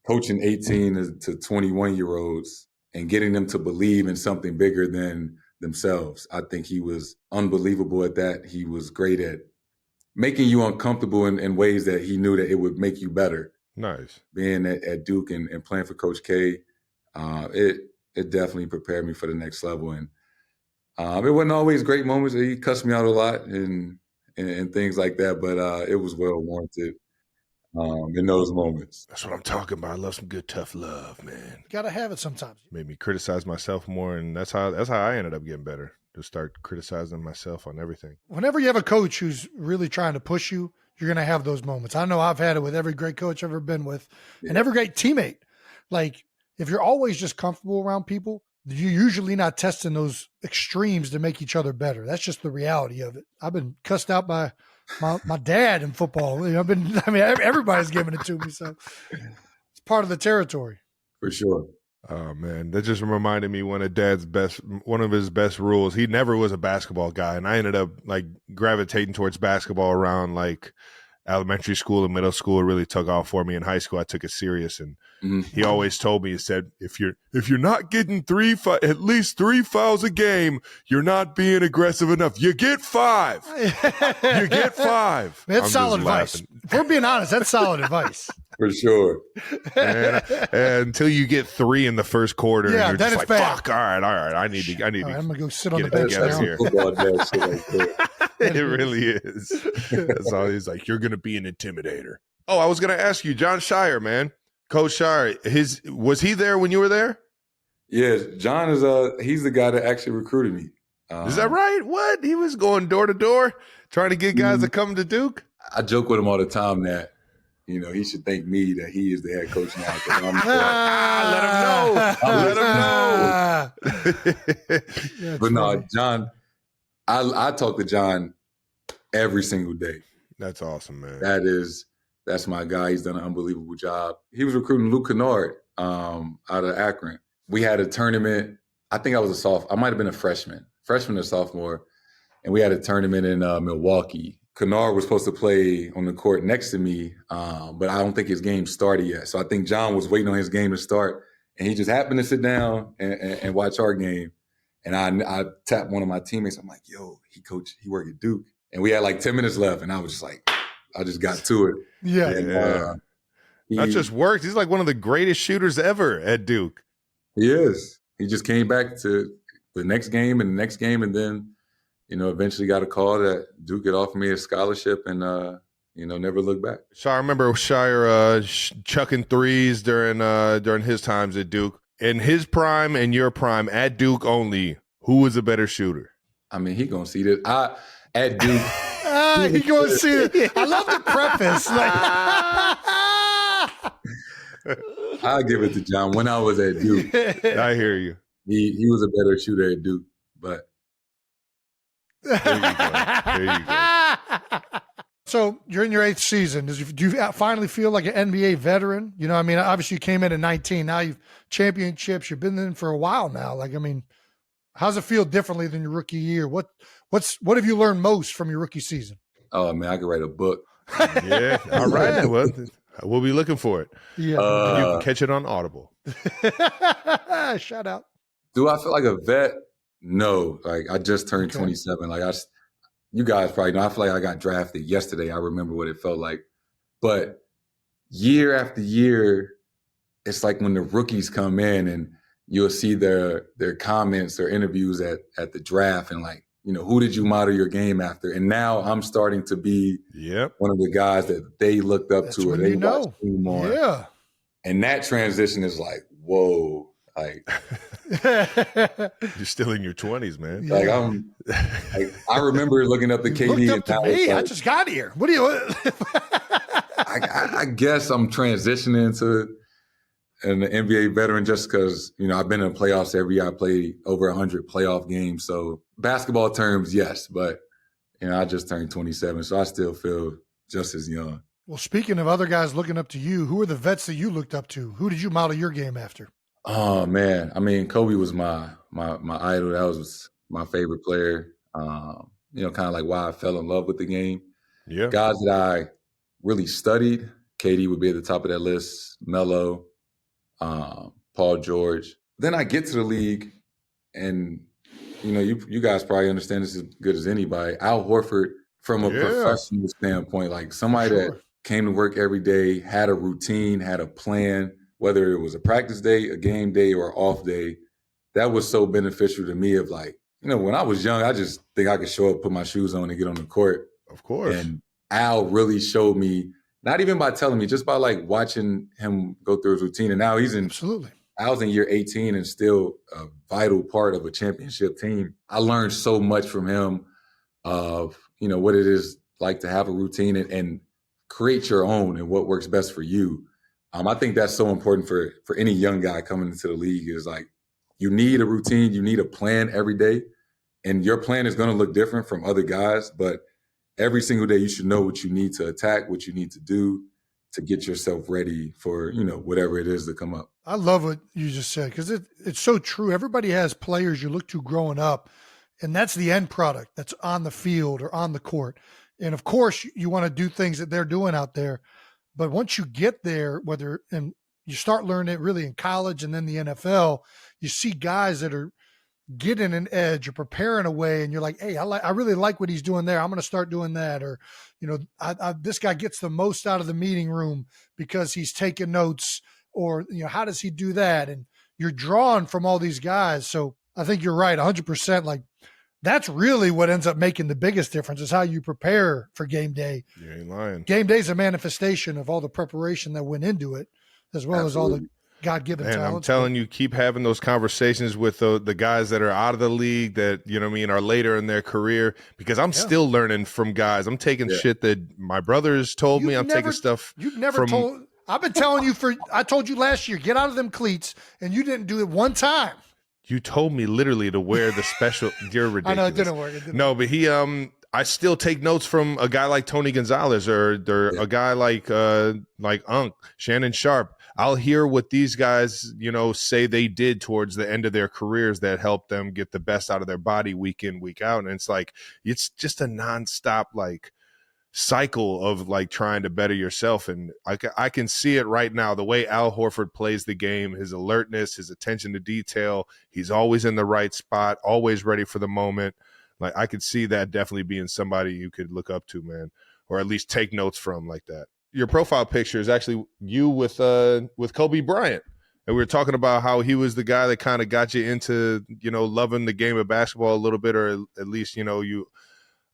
coaching 18 to 21-year-olds and getting them to believe in something bigger than themselves. I think he was unbelievable at that. He was great at making you uncomfortable in ways that he knew that it would make you better. Nice. Being at Duke and playing for Coach K, it definitely prepared me for the next level. And it wasn't always great moments. He cussed me out a lot and things like that, but it was well warranted in those moments. That's what I'm talking about. I love some good tough love, man. Got to have it sometimes. Made me criticize myself more, and that's how I ended up getting better. To start criticizing myself on everything. Whenever you have a coach who's really trying to push you, you're going to have those moments. I know I've had it with every great coach I've ever been with and every great teammate. Like, if you're always just comfortable around people, you're usually not testing those extremes to make each other better. That's just the reality of it. I've been cussed out by my dad in football. Everybody's giving it to me. So it's part of the territory. For sure. Oh man, that just reminded me one of his best rules. He never was a basketball guy, and I ended up like gravitating towards basketball around like elementary school and middle school. It really took off for me. In high school, I took it serious, and he always told me, he said, if you're not getting at least 3 fouls a game, you're not being aggressive enough. You get 5. You get 5. That's solid advice. If we're being honest, that's solid advice. For sure. And until you get 3 in the first quarter, yeah, and you're just like, bad. Fuck, all right. I need to I'm gonna go sit on the get it bench together now. here. It really is. That's all he's like, you're going to be an intimidator. Oh, I was going to ask you, John Shire, man. Coach Shire, was he there when you were there? Yes, John he's the guy that actually recruited me. Is that right? What? He was going door to door trying to get guys to come to Duke? I joke with him all the time that, he should thank me that he is the head coach now. Let him know. But no, John, I talk to John every single day. That's awesome, man. That's my guy. He's done an unbelievable job. He was recruiting Luke Kennard out of Akron. We had a tournament. I think I was a sophomore. I might have been a freshman or sophomore. And we had a tournament in Milwaukee. Kennard was supposed to play on the court next to me, but I don't think his game started yet. So I think John was waiting on his game to start, and he just happened to sit down and watch our game. And I tapped one of my teammates. I'm like, yo, he worked at Duke. And we had like 10 minutes left, and I was just like, I just got to it. Yeah. And, That just worked. He's like one of the greatest shooters ever at Duke. He is. He just came back to the next game and the next game, and then, eventually got a call that Duke had offered me a scholarship and, never looked back. So I remember Shire chucking threes during his times at Duke. In his prime and your prime at Duke only, who was a better shooter? I mean, he gonna see this. At Duke. He gonna see it. I love the preface. I'll give it to John. When I was at Duke, I hear you. He was a better shooter at Duke, but there you go. So you're in your 8th season. Do you finally feel like an NBA veteran? Obviously you came in at 19. Now you've championships. You've been in for a while now. How's it feel differently than your rookie year? What have you learned most from your rookie season? Oh man, I could write a book. Yeah, all right. Well, we'll be looking for it. Yeah, you can catch it on Audible. Shout out. Do I feel like a vet? No. I just turned 27. You guys probably know. I feel like I got drafted yesterday. I remember what it felt like. But year after year, it's like when the rookies come in and you'll see their comments, their interviews at the draft, and who did you model your game after? And now I'm starting to be one of the guys that they looked up to, or they watched him on. Yeah. And that transition is like, whoa, like You're still in your 20s, man. Yeah. I remember looking up to You KD. looked up to and me. I like, just got here. What do you? I guess I'm transitioning to an NBA veteran just because, I've been in the playoffs every year. I played over 100 playoff games. So basketball terms, yes. But, I just turned 27, so I still feel just as young. Well, speaking of other guys looking up to you, who are the vets that you looked up to? Who did you model your game after? Oh, man. I mean, Kobe was my idol. That was my favorite player. Kind of like why I fell in love with the game. Yeah. Guys that I really studied, KD would be at the top of that list, Melo, Paul George. Then I get to the league, and you guys probably understand this as good as anybody. Al Horford, from a professional standpoint, like somebody that came to work every day, had a routine, had a plan, whether it was a practice day, a game day, or an off day. That was so beneficial to me. Of like, when I was young, I just think I could show up, put my shoes on, and get on the court. Of course. And Al really showed me, not even by telling me, just by like watching him go through his routine. And now Al's in year 18 and still a vital part of a championship team. I learned so much from him of, what it is like to have a routine and create your own and what works best for you. I think that's so important for any young guy coming into the league is like, you need a routine, you need a plan every day. And your plan is going to look different from other guys, but every single day you should know what you need to attack, what you need to do to get yourself ready for, whatever it is to come up. I love what you just said because it's so true. Everybody has players you look to growing up, and that's the end product that's on the field or on the court. And of course, you want to do things that they're doing out there. But once you get there, and you start learning it really in college and then the NFL, you see guys that are getting an edge or preparing a way, and you're like, hey, I really like what he's doing there. I'm going to start doing that. Or, this guy gets the most out of the meeting room because he's taking notes, or, how does he do that? And you're drawn from all these guys. So I think you're right. 100%. Like that's really what ends up making the biggest difference is how you prepare for game day. You ain't lying. Game day is a manifestation of all the preparation that went into it, as well as all the God-given talents. I'm telling you, keep having those conversations with the guys that are out of the league that, are later in their career, because I'm still learning from guys. I'm taking shit that my brothers told me. I'm taking stuff. You've never told. I've been telling you I told you last year, get out of them cleats, and you didn't do it one time. You told me literally to wear the special. You're ridiculous. I know it didn't work. But I still take notes from a guy like Tony Gonzalez or a guy like Unc, Shannon Sharp. I'll hear what these guys, say they did towards the end of their careers that helped them get the best out of their body week in, week out. And it's like, it's just a nonstop cycle of trying to better yourself. And I can see it right now, the way Al Horford plays the game, his alertness, his attention to detail. He's always in the right spot, always ready for the moment. Like I could see that definitely being somebody you could look up to, man, or at least take notes from like that. Your profile picture is actually you with Kobe Bryant. And we were talking about how he was the guy that kind of got you into, loving the game of basketball a little bit, or at least, you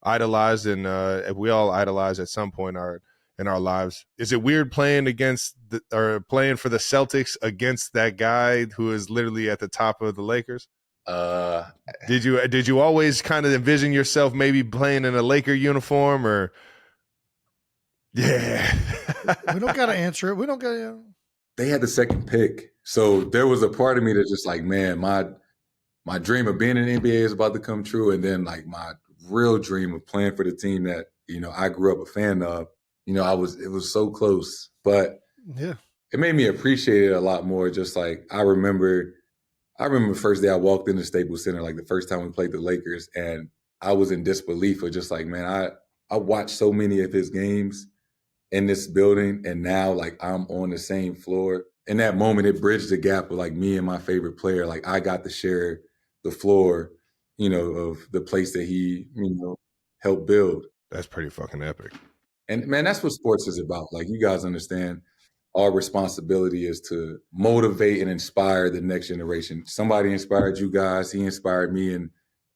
idolized, and we all idolize at some point in our lives. Is it weird playing playing for the Celtics against that guy who is literally at the top of the Lakers? Did you always kind of envision yourself maybe playing in a Laker uniform or? Yeah. We don't got to answer it. We don't got to. They had the second pick. So there was a part of me that's just like, man, my dream of being in the NBA is about to come true. And then my real dream of playing for the team that, I grew up a fan of, it was so close, but it made me appreciate it a lot more. Just like, I remember the first day I walked into Staples Center, like the first time we played the Lakers, and I was in disbelief of just like, man, I watched so many of his games in this building, and now I'm on the same floor. In that moment, it bridged the gap of me and my favorite player. I got to share the floor, of the place that he, helped build. That's pretty fucking epic. And man, that's what sports is about. You guys understand, our responsibility is to motivate and inspire the next generation. Somebody inspired you guys. He inspired me, and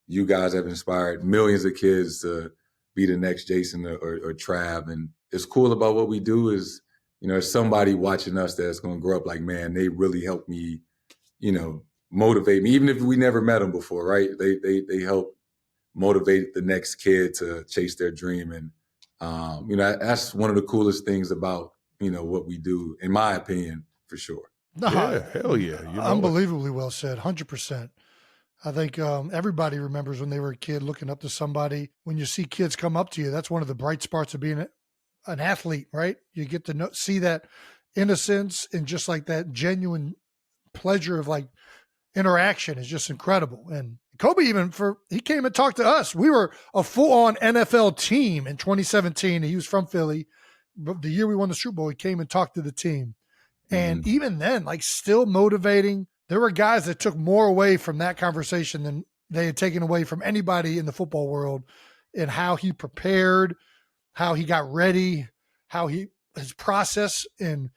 you guys have inspired millions of kids to be the next Jayson or Trav. And it's cool about what we do is there's somebody watching us that's going to grow up like, man, they really helped me, motivate me, even if we never met them before, right? They help motivate the next kid to chase their dream. And, that's one of the coolest things about, what we do, in my opinion, for sure. Yeah, hell yeah. Unbelievably well said, 100%. I think everybody remembers when they were a kid looking up to somebody. When you see kids come up to you, that's one of the bright spots of being an athlete, right? You get to see that innocence and just like that genuine pleasure of like interaction is just incredible. And Kobe, he came and talked to us. We were a full-on NFL team in 2017. He was from Philly. The year we won the Super Bowl, he came and talked to the team. And even then, like, still motivating. There were guys that took more away from that conversation than they had taken away from anybody in the football world, and how he prepared, how he got ready, his process in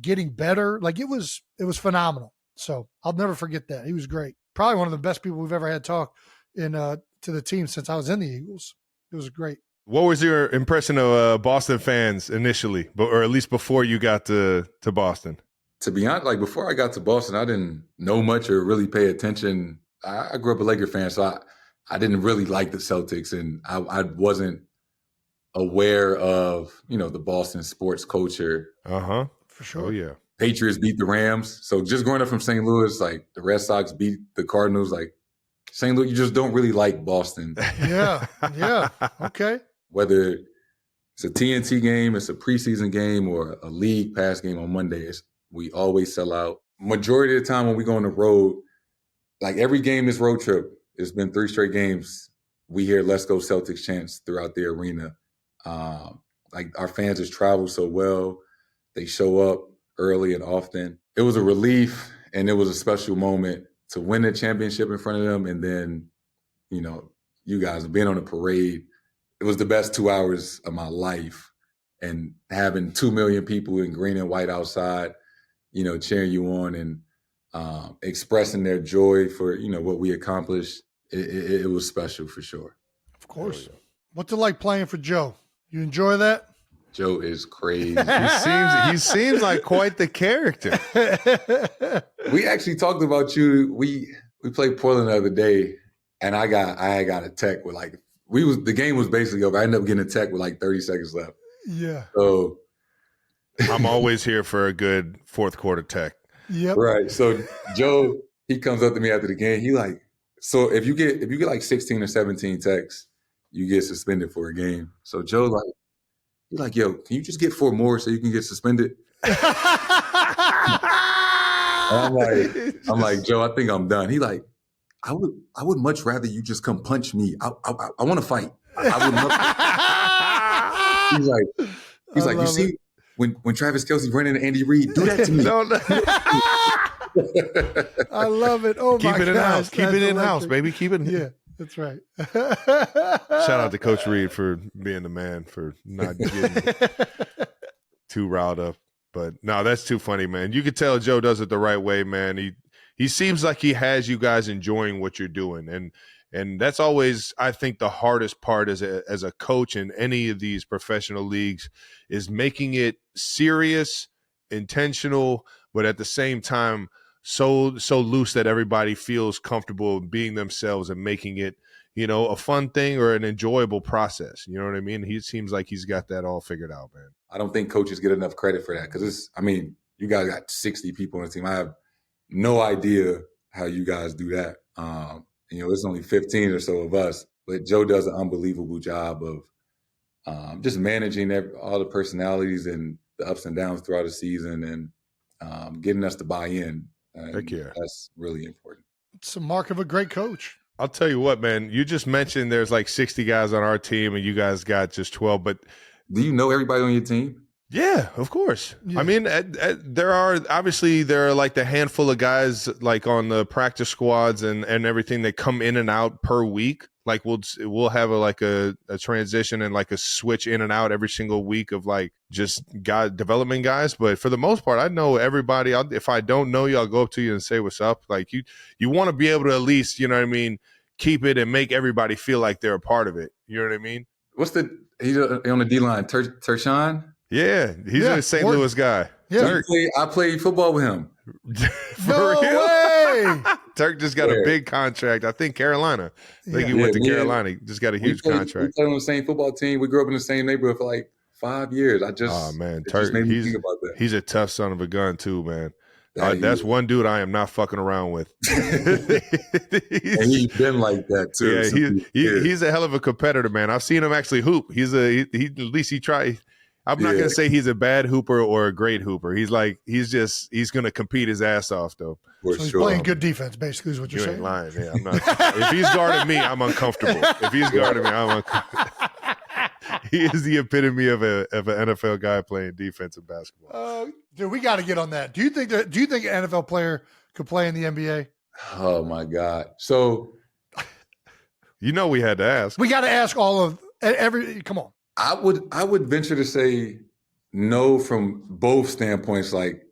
getting better. Like, it was phenomenal. So I'll never forget that. He was great. Probably one of the best people we've ever had talk to the team since I was in the Eagles. It was great. What was your impression of Boston fans initially, or at least before you got to Boston? To be honest, like, before I got to Boston, I didn't know much or really pay attention. I grew up a Laker fan, so I didn't really like the Celtics, and I wasn't aware of, the Boston sports culture. Uh-huh. For sure. Oh, yeah. Patriots beat the Rams. So just growing up from St. Louis, like, the Red Sox beat the Cardinals, like, St. Louis, you just don't really like Boston. Yeah. Okay. Whether it's a TNT game, it's a preseason game, or a league pass game on Mondays, we always sell out. Majority of the time when we go on the road, like every game this road trip, it's been 3 straight games, we hear "Let's Go Celtics" chants throughout the arena. Like, our fans just travel so well. They show up early and often. It was a relief, and it was a special moment to win the championship in front of them. And then, you guys being on the parade, it was the best 2 hours of my life. And having 2 million people in green and white outside, cheering you on and expressing their joy for, what we accomplished, it was special for sure. Of course. What's it like playing for Joe? You enjoy that? Joe is crazy. He seems like quite the character. We actually talked about you. We played Portland the other day, and I got a tech with like, the game was basically over. I ended up getting a tech with like 30 seconds left. Yeah. So I'm always here for a good fourth quarter tech. Yep. Right. So Joe, he comes up to me after the game. He like, so if you get like 16 or 17 techs, you get suspended for a game. So Joe like, he's like, yo, can you just get 4 more so you can get suspended? I'm like, Joe, I think I'm done. He like, I would much rather you just come punch me. I want to fight. He's like, you see, when Travis Kelce ran into Andy Reid, do that to me. No. I love it. Oh, Keep my it in gosh, house. Keep that's it in house, electric. baby. Keep it. Yeah, that's right. Shout out to Coach Reed for being the man, for not getting too riled up. But no, that's too funny, man. You could tell Joe does it the right way, man. He seems like he has you guys enjoying what you're doing, and that's always, I think, the hardest part as a coach in any of these professional leagues, is making it serious, intentional, but at the same time so loose that everybody feels comfortable being themselves and making it, a fun thing or an enjoyable process. You know what I mean? He seems like he's got that all figured out, man. I don't think coaches get enough credit for that, because you guys got 60 people on the team. I have no idea how you guys do that. It's only 15 or so of us, but Joe does an unbelievable job of just managing all the personalities and the ups and downs throughout the season, and getting us to buy in. Heck yeah. That's really important. It's a mark of a great coach. I'll tell you what, man, you just mentioned there's like 60 guys on our team and you guys got just 12, but do you know everybody on your team? Yeah, of course. Yeah. I mean, there are like the handful of guys like on the practice squads and everything that come in and out per week. Like we'll have a transition and like a switch in and out every single week of like just development guys. But for the most part, I know everybody. If I don't know you, I'll go up to you and say what's up. Like you want to be able to at least, keep it and make everybody feel like they're a part of it. You know what I mean? He's on the D line, Tershawn? Yeah, he's a St. Louis guy. Yeah. I played football with him. No way. Turk just got a big contract. I think Carolina. I think he went to Carolina. He just got a huge contract. We played on the same football team. We grew up in the same neighborhood for like 5 years. Oh man, Turk, he's a tough son of a gun too, man. That's one dude I am not fucking around with. And he's been like that too. Yeah, he's a hell of a competitor, man. I've seen him actually hoop. He at least he tried. I'm not gonna say he's a bad hooper or a great hooper. He's gonna compete his ass off though. So he's playing good defense, basically, is what you're saying. Ain't lying. Yeah, I'm not. If he's guarding me, I'm uncomfortable. If he's guarding me, I'm uncomfortable. He is the epitome of an NFL guy playing defense in basketball. Dude, we got to get on that. Do you think an NFL player could play in the NBA? Oh my God! So, we had to ask. We got to ask all of every. Come on. I would venture to say no from both standpoints. Like,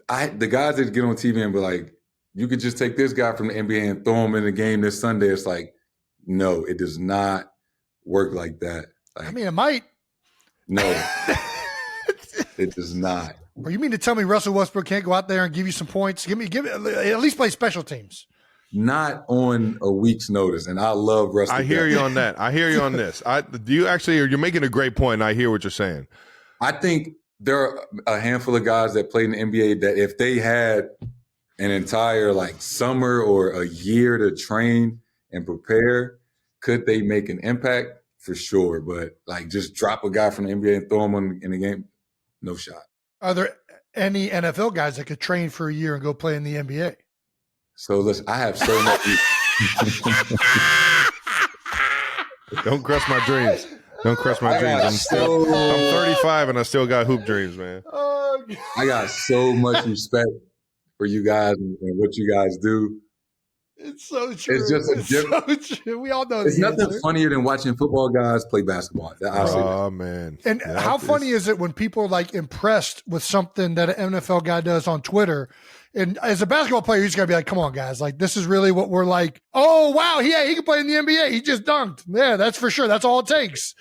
the guys that get on TV and be like, you could just take this guy from the NBA and throw him in the game this Sunday. It's like, no, it does not work like that. Like, I mean, it might. No, it does not. Or you mean to tell me Russell Westbrook can't go out there and give you some points? Give me at least play special teams. Not on a week's notice, and I love Russell. I hear you on that. I hear you on this. You're making a great point, and I hear what you're saying. I think there are a handful of guys that play in the NBA that if they had an entire like summer or a year to train and prepare, could they make an impact? For sure. But like just drop a guy from the NBA and throw him in the game, no shot. Are there any NFL guys that could train for a year and go play in the NBA? So listen, I have so much. Don't crush my dreams. Don't crush my dreams. I'm 35 and I still got hoop dreams, man. I got so much respect for you guys and what you guys do. It's so true. It's just so true. We all know it's nothing funnier than watching football guys play basketball. Oh man! And how funny is it when people are like impressed with something that an NFL guy does on Twitter? And as a basketball player, you just gotta be like, "Come on, guys! Like this is really what we're like." Oh wow, he can play in the NBA. He just dunked. Yeah, that's for sure. That's all it takes.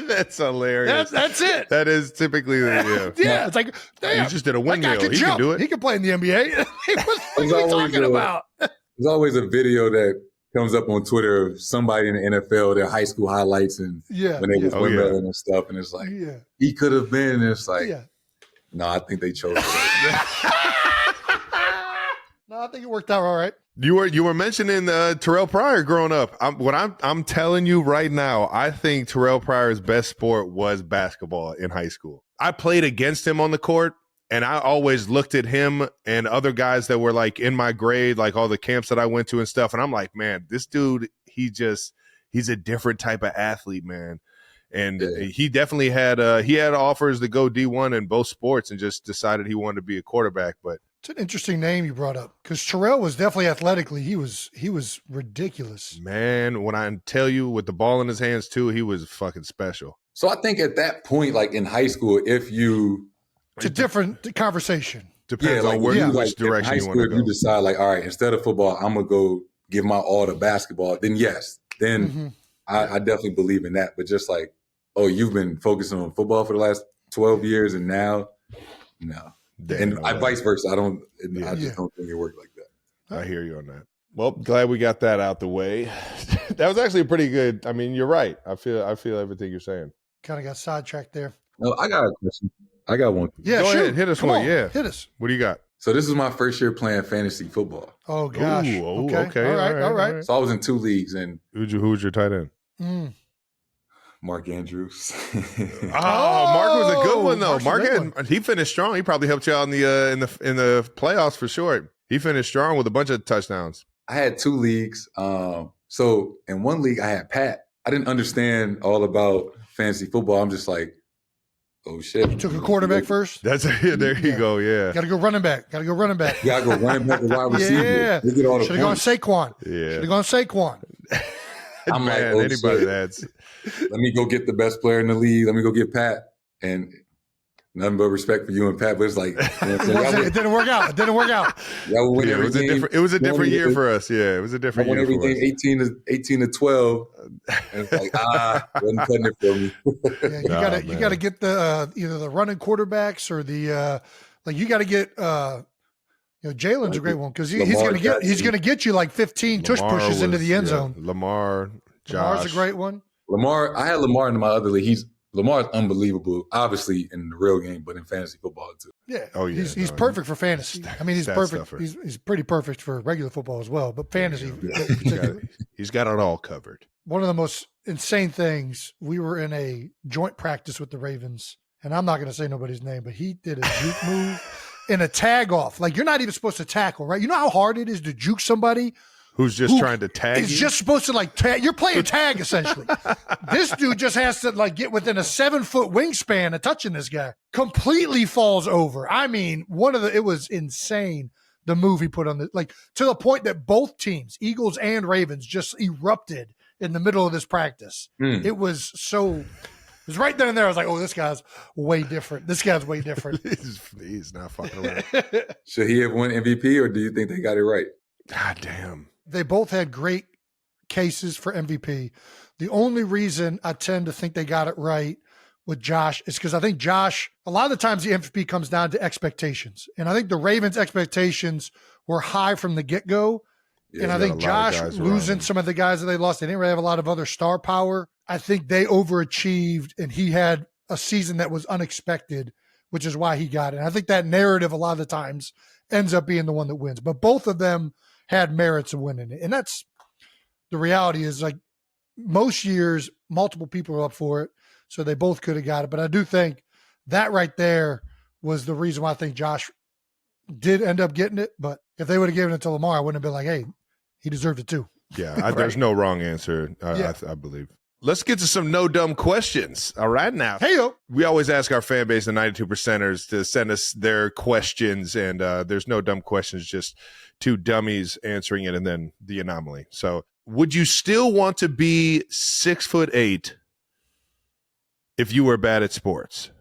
That's hilarious. That's it. That is typically yeah. It's like, damn, he just did a windmill. He can do it. He can play in the NBA. What are you talking about? There's always a video that comes up on Twitter of somebody in the NFL, their high school highlights, and when they was windmilling and stuff, and it's like he could have been. And it's like, no, I think they chose it. No, I think it worked out all right. You were mentioning Terrell Pryor growing up. I'm telling you right now, I think Terrell Pryor's best sport was basketball in high school. I played against him on the court, and I always looked at him and other guys that were like in my grade, like all the camps that I went to and stuff. And I'm like, man, this dude, he's a different type of athlete, man. And he definitely had offers to go D1 in both sports and just decided he wanted to be a quarterback. But it's an interesting name you brought up because Terrell was definitely athletically. He was ridiculous. Man, when I tell you with the ball in his hands too, he was fucking special. So I think at that point, like in high school, it's a different conversation. Depends on which direction you want to go. If you decide like, all right, instead of football, I'm going to go give my all to basketball, then yes. Then I definitely believe in that. But just like, oh, you've been focusing on football for the last 12 years and now, no. And vice versa. I just don't think it worked like that. I hear you on that. Well, glad we got that out the way. That was actually pretty good. I mean, you're right. I feel everything you're saying. Kind of got sidetracked there. No, I got a question. I got one. Yeah, go ahead. Hit us one. Yeah. Hit us. What do you got? So this is my first year playing fantasy football. Oh, gosh. Ooh, okay. All right. So I was in 2 leagues. And who was your tight end? Mark Andrews. Mark was a good one though. He finished strong. He probably helped you out in the playoffs for sure. He finished strong with a bunch of touchdowns. I had 2 leagues. So in one league I had Pat. I didn't understand all about fantasy football. I'm just like, oh shit. You took a quarterback first? There you go, yeah. Gotta go running back. Gotta go running back and wide receiver. Yeah. Should have gone Saquon. Yeah. Should have gone Saquon. I'm man, like, anybody that's let me go get the best player in the league. Let me go get Pat. And nothing but respect for you and Pat. But it's like, It didn't work out. It didn't work out. Y'all win Yeah, it was a different year for us. Yeah, it was a different year for us. 18 to 12. And it's like, wasn't cutting it for me. Yeah, you gotta get the either the running quarterbacks or the you got to get Jalen's a great one because he's gonna get you like 15 tush pushes into the end zone. Josh. Lamar's a great one. I had Lamar in my other league. Lamar's unbelievable, obviously in the real game, but in fantasy football too. Yeah. Oh yeah. He's perfect for fantasy. I mean, he's perfect. Stuffer. He's pretty perfect for regular football as well, but fantasy. He's got it all covered. One of the most insane things, we were in a joint practice with the Ravens, and I'm not going to say nobody's name, but he did a juke move in a tag off. Like, you're not even supposed to tackle, right? You know how hard it is to juke somebody who's just trying to tag you? He's just supposed to tag. You're playing tag essentially. This dude just has to get within a 7-foot wingspan of touching this guy. Completely falls over. I mean, it was insane. The move he put on to the point that both teams, Eagles and Ravens, just erupted in the middle of this practice. It was right then and there. I was like, oh, this guy's way different. He's not fucking around. Should he have won MVP, or do you think they got it right? God damn. They both had great cases for MVP. The only reason I tend to think they got it right with Josh is because I think Josh, a lot of the times the MVP comes down to expectations. And I think the Ravens' expectations were high from the get-go. Yeah, and I think Josh losing some of the guys that they lost, they didn't really have a lot of other star power. I think they overachieved, and he had a season that was unexpected, which is why he got it. And I think that narrative a lot of the times ends up being the one that wins. But both of them had merits of winning it. And that's the reality is most years, multiple people are up for it. So they both could have got it. But I do think that right there was the reason why I think Josh did end up getting it. But if they would have given it to Lamar, I wouldn't have been like, hey, he deserved it too. Yeah, there's no wrong answer, I believe. Let's get to some no dumb questions. All right, now. Hey-o. We always ask our fan base, the 92%ers, to send us their questions, and there's no dumb questions, just two dummies answering it and then the anomaly. So would you still want to be 6'8" if you were bad at sports?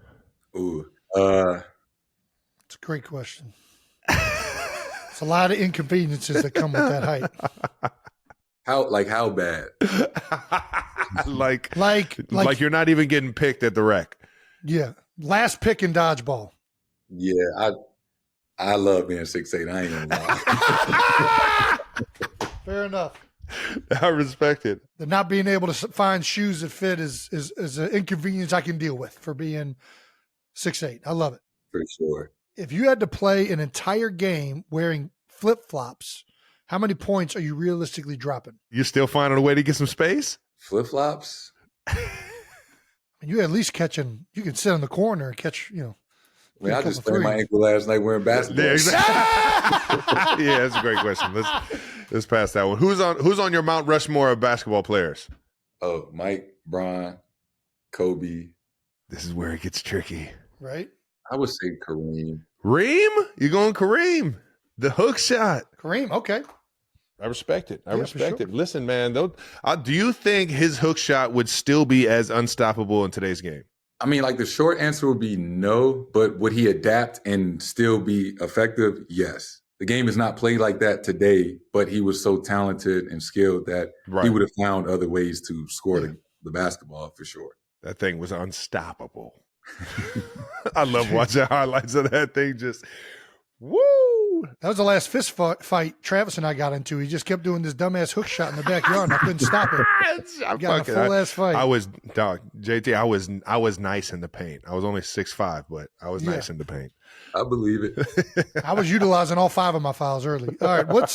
Ooh. It's a great question. It's a lot of inconveniences that come with that height. How bad? like you're not even getting picked at the rec. Yeah. Last pick in dodgeball. Yeah, I love being 6'8". I ain't gonna lie. Fair enough. I respect it. The not being able to find shoes that fit is an inconvenience I can deal with for being 6'8". I love it. For sure. If you had to play an entire game wearing flip-flops, how many points are you realistically dropping? You still finding a way to get some space? Flip-flops? You at least you can sit in the corner and catch, I just sprained my ankle last night wearing basketball. Yeah, exactly. Yeah, that's a great question. Let's pass that one. Who's on your Mount Rushmore of basketball players? Oh, Mike, Bron, Kobe. This is where it gets tricky. Right? I would say Kareem. Reem? You're going Kareem. The hook shot. Kareem, okay. I respect it. I respect sure. it. Listen, man, do you think his hook shot would still be as unstoppable in today's game? I mean, the short answer would be no, but would he adapt and still be effective? Yes. The game is not played like that today, but he was so talented and skilled that he would have found other ways to score the basketball for sure. That thing was unstoppable. I love watching highlights of that thing. Just, woo! That was the last fist fight Travis and I got into. He just kept doing this dumbass hook shot in the backyard, and I couldn't stop it. I got in a full-ass fight. JT, I was nice in the paint. I was only 6'5", but I was nice in the paint. I believe it. I was utilizing all 5 of my fouls early. All right,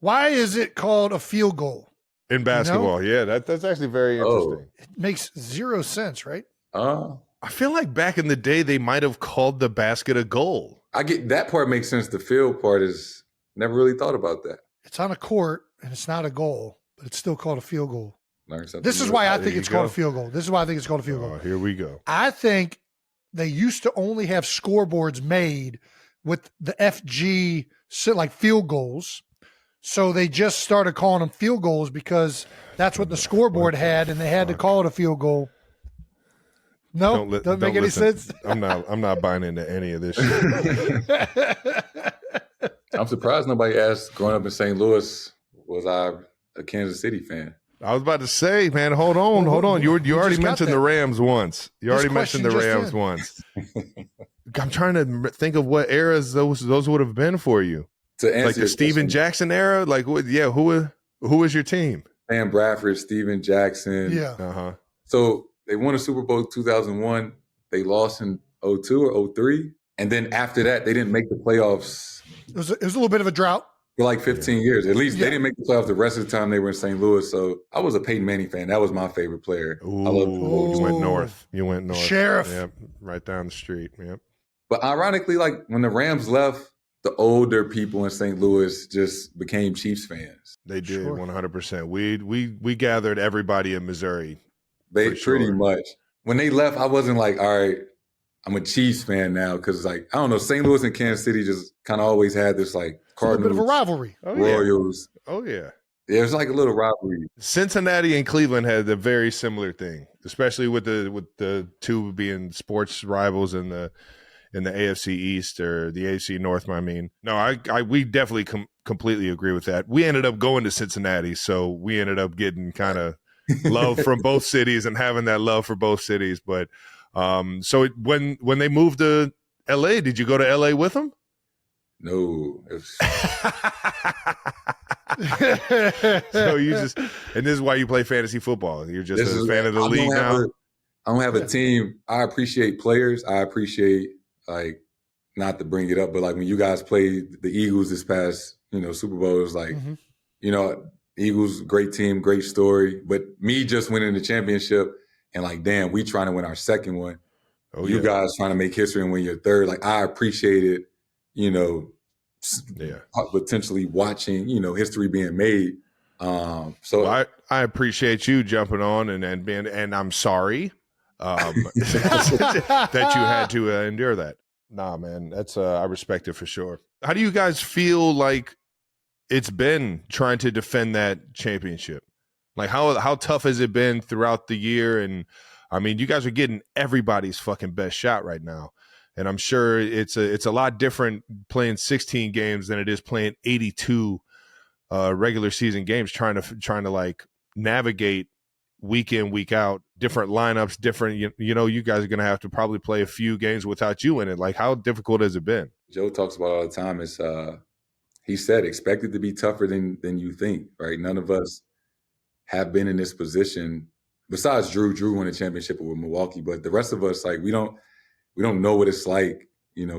why is it called a field goal? In basketball, yeah, that's actually very interesting. It makes 0 sense, right? I feel like back in the day, they might have called the basket a goal. I get that part makes sense. The field part is never really thought about that. It's on a court and it's not a goal, but it's still called a field goal. This is why I think it's called a field goal. Oh, here we go. I think they used to only have scoreboards made with the FG field goals. So they just started calling them field goals because that's what the scoreboard had, and they had to call it a field goal. No, doesn't make any sense. I'm not buying into any of this shit. I'm surprised nobody asked, growing up in St. Louis, was I a Kansas City fan? I was about to say, man, hold on. You already mentioned the Rams once. You already mentioned the Rams once. I'm trying to think of what eras those would have been for you. To answer like the Steven Jackson era? Like, who was your team? Sam Bradford, Steven Jackson. Yeah. Uh-huh. So they won a Super Bowl 2001. They lost in 02 or 03. And then after that, they didn't make the playoffs. It was a little bit of a drought. For like 15 years. At least they didn't make the playoffs the rest of the time they were in St. Louis. So I was a Peyton Manning fan. That was my favorite player. Ooh, I loved you went north. Sheriff. Yep, right down the street. Yep. But ironically, like when the Rams left, the older people in St. Louis just became Chiefs fans. They did, 100%. We gathered everybody in Missouri. They pretty much. When they left, I wasn't like, all right, I'm a Chiefs fan now, because like, I don't know, St. Louis and Kansas City just kind of always had this like Cardinals, a bit of a rivalry. Royals. Oh yeah. Yeah, it's like a little rivalry. Cincinnati and Cleveland had a very similar thing, especially with the two being sports rivals in the AFC East or the AFC North. I mean, no, we definitely completely agree with that. We ended up going to Cincinnati, so we ended up getting kind of love from both cities and having that love for both cities. But so when they moved to LA, did you go to LA with them? No. So you just, and this is why you play fantasy football. You're just a fan of the league now. I don't have a team. I appreciate players. I appreciate, like, not to bring it up, but like when you guys played the Eagles this past, Super Bowl, it was like, Eagles, great team, great story. But me just winning the championship and like, damn, we trying to win our second one. Oh, you guys trying to make history and win your third. Like, I appreciate it, potentially watching, history being made. So I appreciate you jumping on and I'm sorry that you had to endure that. Nah, man, that's I respect it for sure. How do you guys feel like it's been trying to defend that championship? Like how tough has it been throughout the year? And I mean, you guys are getting everybody's fucking best shot right now. And I'm sure it's a lot different playing 16 games than it is playing 82 regular season games, trying to like navigate week in, week out, different lineups, different, you guys are going to have to probably play a few games without you in it. Like, how difficult has it been? Joe talks about all the time. It's, he said, expect it to be tougher than you think, right? None of us have been in this position besides Drew won a championship with Milwaukee, but the rest of us, like, we don't know what it's like,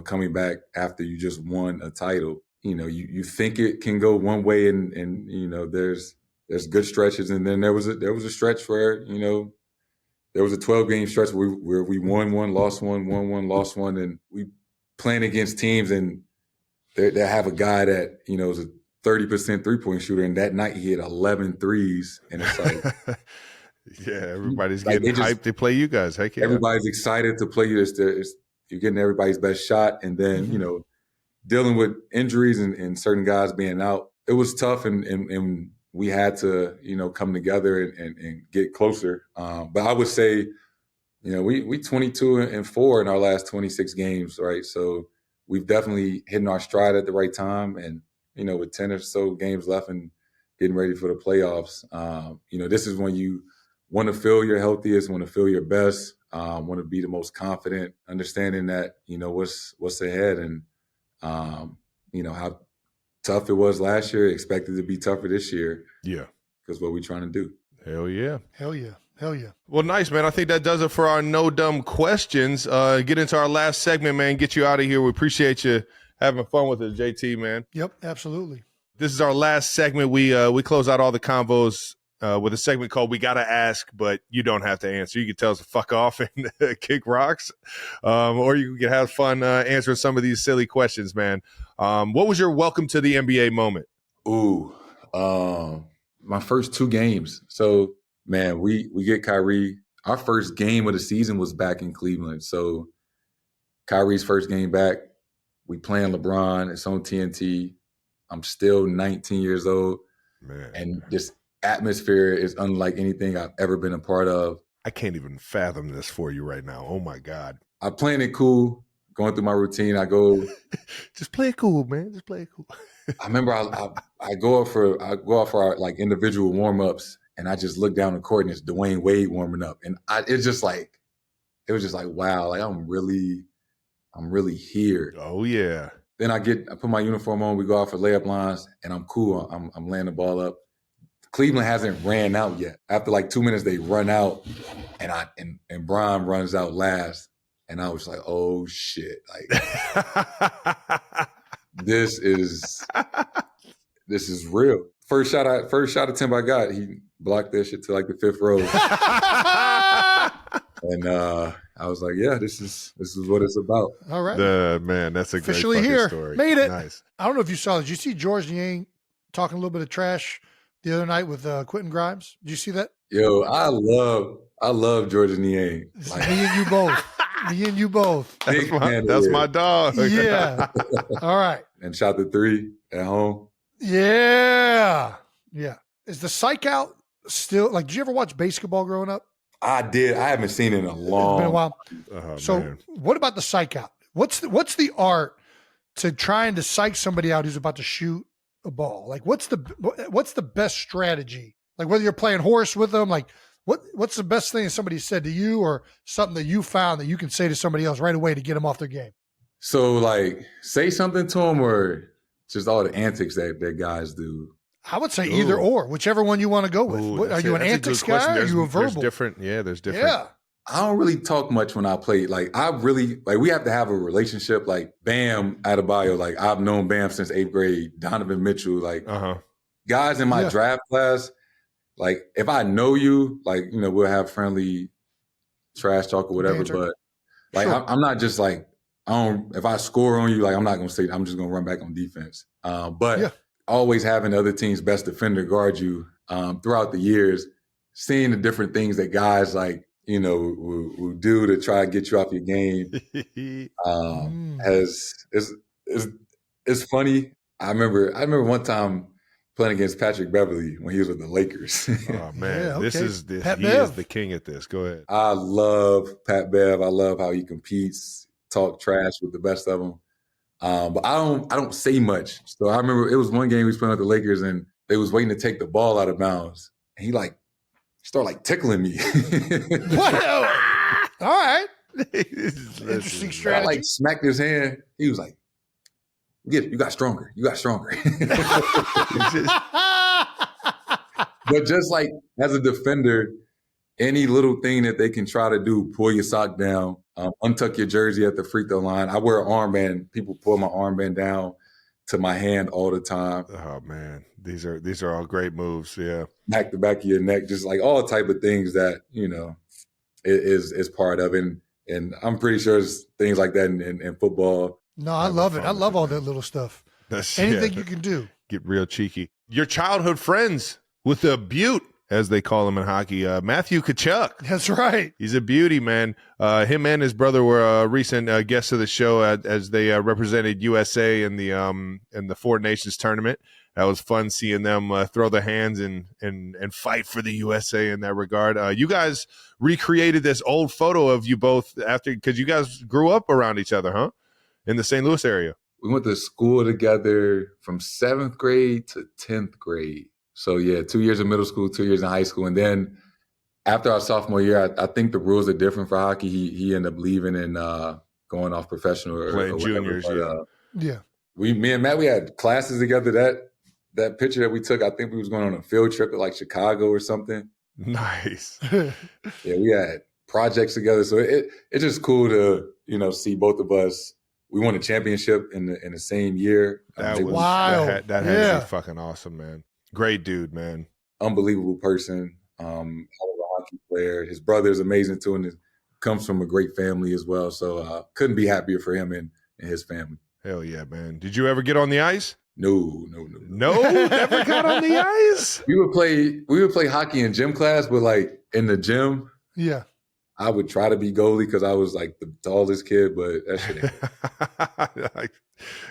coming back after you just won a title. You think it can go one way and there's good stretches. And then there was a stretch where, there was a 12-game stretch where we won one, lost one, won one, lost one. And we playing against teams and they have a guy that, is a 30% three-point shooter. And that night he hit 11 threes. And it's like, yeah, everybody's getting hyped to play you guys. Heck yeah. Everybody's excited to play you. You're getting everybody's best shot. And then, dealing with injuries and certain guys being out, it was tough. And we had to, come together and get closer. But I would say, we 22-4 in our last 26 games, right? So we've definitely hitting our stride at the right time. And, with 10 or so games left and getting ready for the playoffs, this is when you want to feel your healthiest, want to feel your best, want to be the most confident, understanding that, what's ahead and, how tough it was last year, expected to be tougher this year. Yeah. Because what we're trying to do. Hell yeah. Hell yeah. Hell yeah. Well, nice, man. I think that does it for our no dumb questions. Get into our last segment, man. Get you out of here. We appreciate you having fun with us, JT, man. Yep, absolutely. This is our last segment. We close out all the convos with a segment called We Gotta Ask, but you don't have to answer. You can tell us to fuck off and kick rocks, or you can have fun answering some of these silly questions, man. What was your welcome to the NBA moment? Ooh, my first two games. So, man, we get Kyrie. Our first game of the season was back in Cleveland. So Kyrie's first game back, we playing LeBron. It's on TNT. I'm still 19 years old. Man. And this atmosphere is unlike anything I've ever been a part of. I can't even fathom this for you right now. Oh my God. I playing it cool, going through my routine. I go. Just play it cool, man. Just play it cool. I remember I go up for our like individual warm ups, and I just look down the court and it's Dwayne Wade warming up, and it was just like wow, like I'm really here. Oh yeah. Then I put my uniform on. We go out for layup lines, and I'm cool. I'm laying the ball up. Cleveland hasn't ran out yet. After like 2 minutes, they run out, and Brian runs out last, and I was like, oh shit, like this is real. First shot attempt I got, he blocked that shit to like the 5th row. And I was like, yeah, this is what it's about. All right. Man, that's a Officially great fucking here. story. Made it. Nice. I don't know if you saw this. Did you see George Niang talking a little bit of trash the other night with Quentin Grimes? Did you see that? Yo, I love George Niang. Like, me and you both. Me and you both. That's my dog. Yeah. All right. And shot the 3 at home. Yeah. Yeah. Is the psych out still, like, did you ever watch basketball growing up? I did. I haven't seen it in a long. It's been a while. Oh, So man. what about the psych out? What's the art to trying to psych somebody out who's about to shoot a ball? Like, what's the best strategy? Like, whether you're playing horse with them, like what's the best thing that somebody said to you, or something that you found that you can say to somebody else right away to get them off their game? So, like, say something to them, or just all the antics that guys do. I would say either or, whichever one you want to go with. Ooh, Are you an antics guy or are you a verbal? There's different. Yeah. I don't really talk much when I play. Like, we have to have a relationship. Like, Bam Adebayo, like, I've known Bam since 8th grade. Donovan Mitchell, like, guys in my draft class, like, if I know you, like, you know, we'll have friendly trash talk or whatever. Banter. But, like, sure. I'm not just like, if I score on you, like, I'm not going to say, I'm just going to run back on defense. But always having the other team's best defender guard you throughout the years, seeing the different things that guys, like, you know, will do to try to get you off your game it's funny. I remember one time playing against Patrick Beverly when he was with the Lakers. Oh man, Yeah, okay. he is the king at this. Go ahead. I love Pat Bev. I love how he competes, talk trash with the best of them. But I don't say much. So I remember it was one game we was playing with the Lakers, and they was waiting to take the ball out of bounds, and he like started like tickling me. What? All right. Interesting strategy. I like smacked his hand. He was like, "Get it. You got stronger. You got stronger." But just like as a defender, any little thing that they can try to do, pull your sock down, untuck your jersey at the free throw line. I wear an armband. People pull my armband down to my hand all the time. Oh man, these are all great moves. Yeah, Back the back of your neck, just like all type of things that, you know, is part of it. And I'm pretty sure there's things like that in football. No, I love it. I love all that little stuff. Anything you can do. Get real cheeky. Your childhood friends with a Butte, as they call him in hockey, Matthew Tkachuk. That's right. He's a beauty, man. Him and his brother were recent guests of the show as they represented USA in the Four Nations tournament. That was fun seeing them throw their hands and fight for the USA in that regard. You guys recreated this old photo of you both because you guys grew up around each other, huh? In the St. Louis area. We went to school together from 7th grade to 10th grade. So, yeah, 2 years in middle school, 2 years in high school. And then after our sophomore year, I think the rules are different for hockey. He ended up leaving and going off professional. Playing juniors, but, me and Matt, we had classes together. That picture that we took, I think we was going on a field trip to like Chicago or something. Nice. Yeah, we had projects together. So it's just cool to, you know, see both of us. We won a championship in the same year. That was wild. That had to be fucking awesome, man. Great dude, man. Unbelievable person. Hell of a hockey player. His brother is amazing too, and comes from a great family as well. So couldn't be happier for him and his family. Hell yeah, man. Did you ever get on the ice? No. Never got on the ice? We would play hockey in gym class, but like in the gym, I would try to be goalie because I was like the tallest kid, but that shit ain't. Like,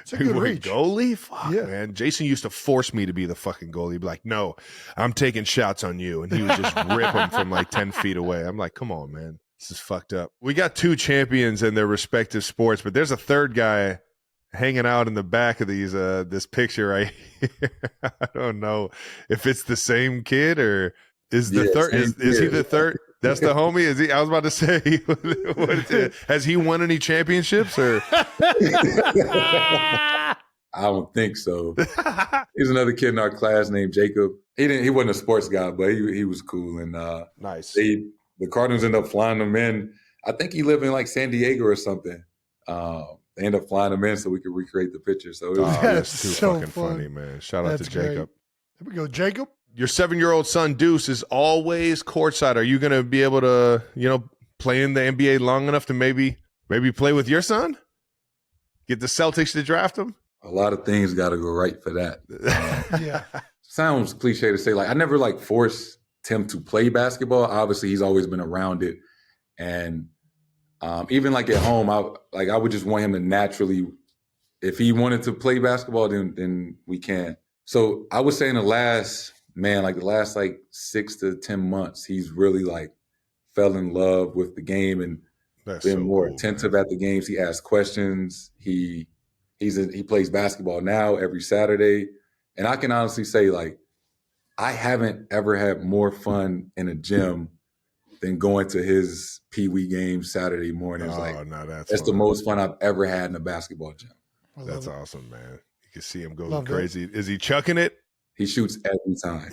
It's a good reach. Goalie? Fuck, Yeah. man. Jason used to force me to be the fucking goalie. He'd be like, no, I'm taking shots on you. And he would just rip them from like 10 feet away. I'm like, come on, man. This is fucked up. We got 2 champions in their respective sports, but there's a third guy hanging out in the back of these this picture right here. I don't know if it's the same kid or is the third is he the third? That's the homie. Is he? I was about to say, has he won any championships or? I don't think so. He's another kid in our class named Jacob. He wasn't a sports guy, but he was cool. And nice. The Cardinals ended up flying him in. I think he lived in like San Diego or something. They ended up flying him in so we could recreate the picture. So it was that's too so fucking fun. funny, man. Shout out to Jacob. Here we go, Jacob. Your 7-year-old son Deuce is always courtside. Are you going to be able to, play in the NBA long enough to maybe play with your son? Get the Celtics to draft him? a lot of things got to go right for that. Yeah. Sounds cliche to say, like, I never like forced Tim to play basketball. Obviously, he's always been around it. And even like at home, I would just want him to naturally, if he wanted to play basketball, then we can. So I would say in the last 6 to 10 months, he's really like fell in love with the game and been more attentive at the games. He asks questions. He plays basketball now every Saturday. And I can honestly say, like, I haven't ever had more fun in a gym than going to his Pee-wee games Saturday mornings. That's the most fun I've ever had in a basketball gym. That's awesome, man. You can see him go Love crazy. Is he chucking it? He shoots every time.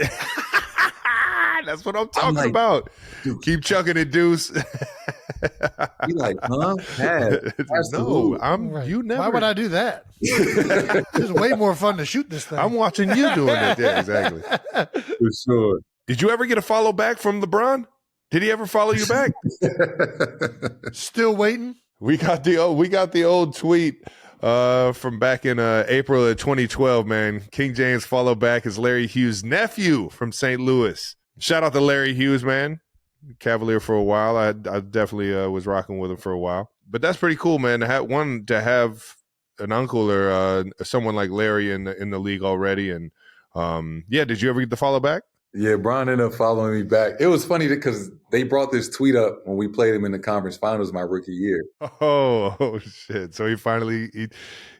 That's what I'm talking about. Dude. Keep chucking it, Deuce. He like, huh? No, Right. you never. Why would I do that? It's way more fun to shoot this thing. I'm watching you doing it. Yeah, exactly. For sure. Did you ever get a follow back from LeBron? Did he ever follow you back? Still waiting. We got the old tweet from back in April of 2012, man. King James followed back as Larry Hughes' nephew from St. Louis. Shout out to Larry Hughes, man. Cavalier for a while. I definitely was rocking with him for a while. But that's pretty cool, man. To have an uncle or someone like Larry in the league already. And did you ever get the follow back? Yeah, Bron ended up following me back. It was funny because they brought this tweet up when we played him in the conference finals my rookie year. Oh shit! So he finally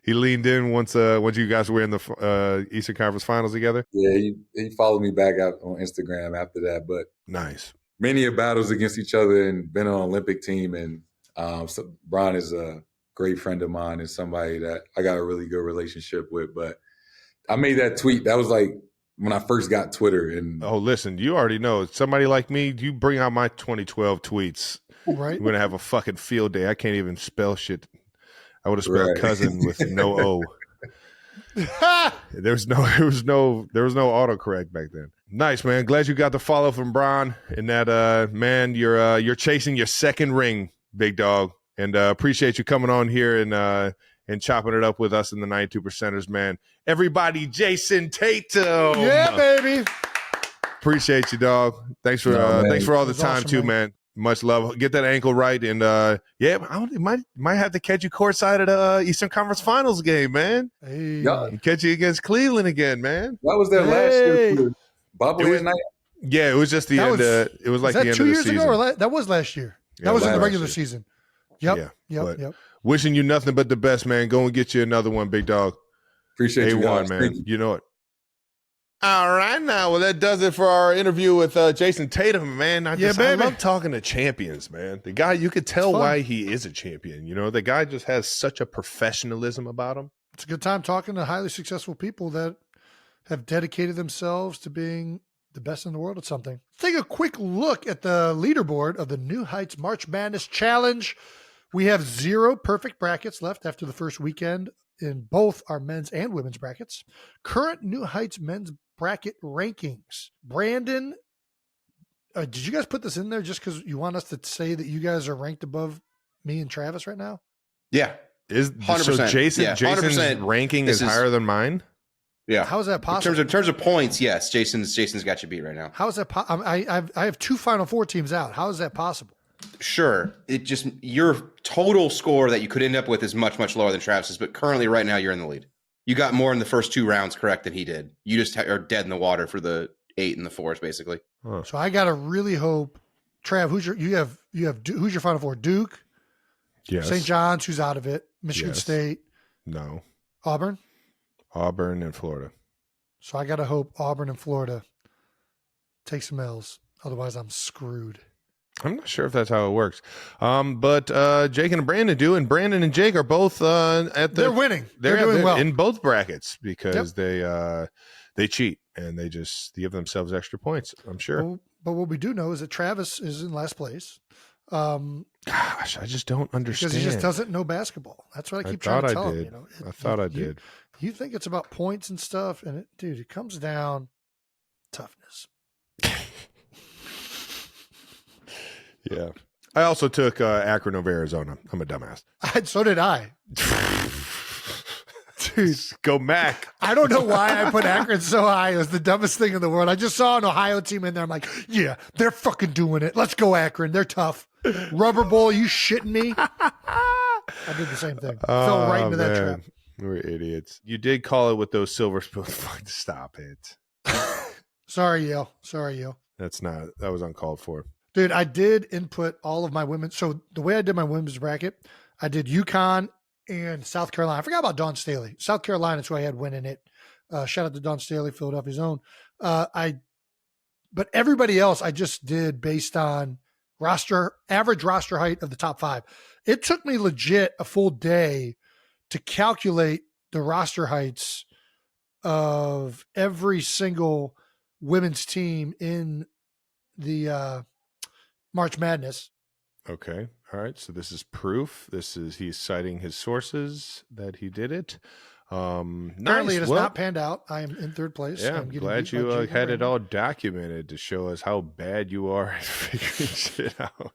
he leaned in once you guys were in the Eastern Conference Finals together. Yeah, he followed me back out on Instagram after that. But nice. Many battles against each other and been on an Olympic team. And so Bron is a great friend of mine and somebody that I got a really good relationship with. But I made that tweet. That was like when I first got Twitter. And oh, listen, you already know. Somebody like me, you bring out my 2012 tweets. Right. We're gonna have a fucking field day. I can't even spell shit. I would have spelled cousin with no O. There was no autocorrect back then. Nice, man. Glad you got the follow from Bron. And that man, you're chasing your second ring, big dog. And appreciate you coming on here and chopping it up with us in the 92 Percenters, man. Everybody, Jayson Tatum. Yeah, baby. Appreciate you, dog. Thanks for all the time, awesome, too, man. Much love. Get that ankle right, and might have to catch you courtside at a Eastern Conference Finals game, man. Hey. Yeah. Catch you against Cleveland again, man. That was their last year for Bobblehead night. Yeah, it was just the end. It was like the end of the season. 2 years ago, or that was last year. Yeah, that was in the last regular year. season. Yep. Yeah, Yep. Wishing you nothing but the best, man. Go and get you another one, big dog. Appreciate you guys. A1, man. Thank you. You know it. All right, now. Well, that does it for our interview with Jayson Tatum, man. I love talking to champions, man. The guy, you could tell why he is a champion. You know, the guy just has such a professionalism about him. It's a good time talking to highly successful people that have dedicated themselves to being the best in the world at something. Take a quick look at the leaderboard of the New Heights March Madness Challenge. We have 0 perfect brackets left after the first weekend in both our men's and women's brackets. Current New Heights men's bracket rankings. Brandon, did you guys put this in there just because you want us to say that you guys are ranked above me and Travis right now? Yeah. 100%. So Jason's 100%. ranking is higher than mine? Yeah. How is that possible? In terms of points, yes. Jason's got you beat right now. How is that I have 2 Final Four teams out. How is that possible? Sure. It just, your total score that you could end up with is much, much lower than Travis's, but currently right now you're in the lead. You got more in the first 2 rounds correct than he did. You just are dead in the water for the 8 and the 4s, basically. Huh. So I gotta really hope, Trav, who's your Final Four? Duke, Yes. St. John's, who's out of it, Michigan Yes. State, No. Auburn. Auburn and Florida. So I gotta hope Auburn and Florida take some L's. Otherwise, I'm screwed. I'm not sure if that's how it works. But Jake and Brandon do, and Brandon and Jake are both They're winning. They're doing they're well. in both brackets because they cheat and they just give themselves extra points. I'm sure. But what we do know is that Travis is in last place. Gosh, I just don't understand. Because he just doesn't know basketball. That's what I keep trying to tell him. You know, I thought I did. You think it's about points and stuff, and it comes down toughness. Yeah. I also took Akron over Arizona. I'm a dumbass. So did I. Dude, Go Mac. I don't know why I put Akron so high. It was the dumbest thing in the world. I just saw an Ohio team in there. I'm like, yeah, they're fucking doing it. Let's go, Akron. They're tough. Rubber Bowl, you shitting me? I did the same thing. Fell right into that trap. We're idiots. You did call it with those silver spoons. Stop it. Sorry, Yale. That was uncalled for. Dude, I did input all of my women. So the way I did my women's bracket, I did UConn and South Carolina. I forgot about Dawn Staley. South Carolina is who I had winning it. Shout out to Dawn Staley, Philadelphia's own. But everybody else I just did based on average roster height of the top 5. It took me legit a full day to calculate the roster heights of every single women's team in the March Madness. Okay. All right. So this is proof. He's citing his sources that he did it. Apparently, it has not panned out. I am in third place. Yeah, I'm glad you had it all documented to show us how bad you are at figuring shit out.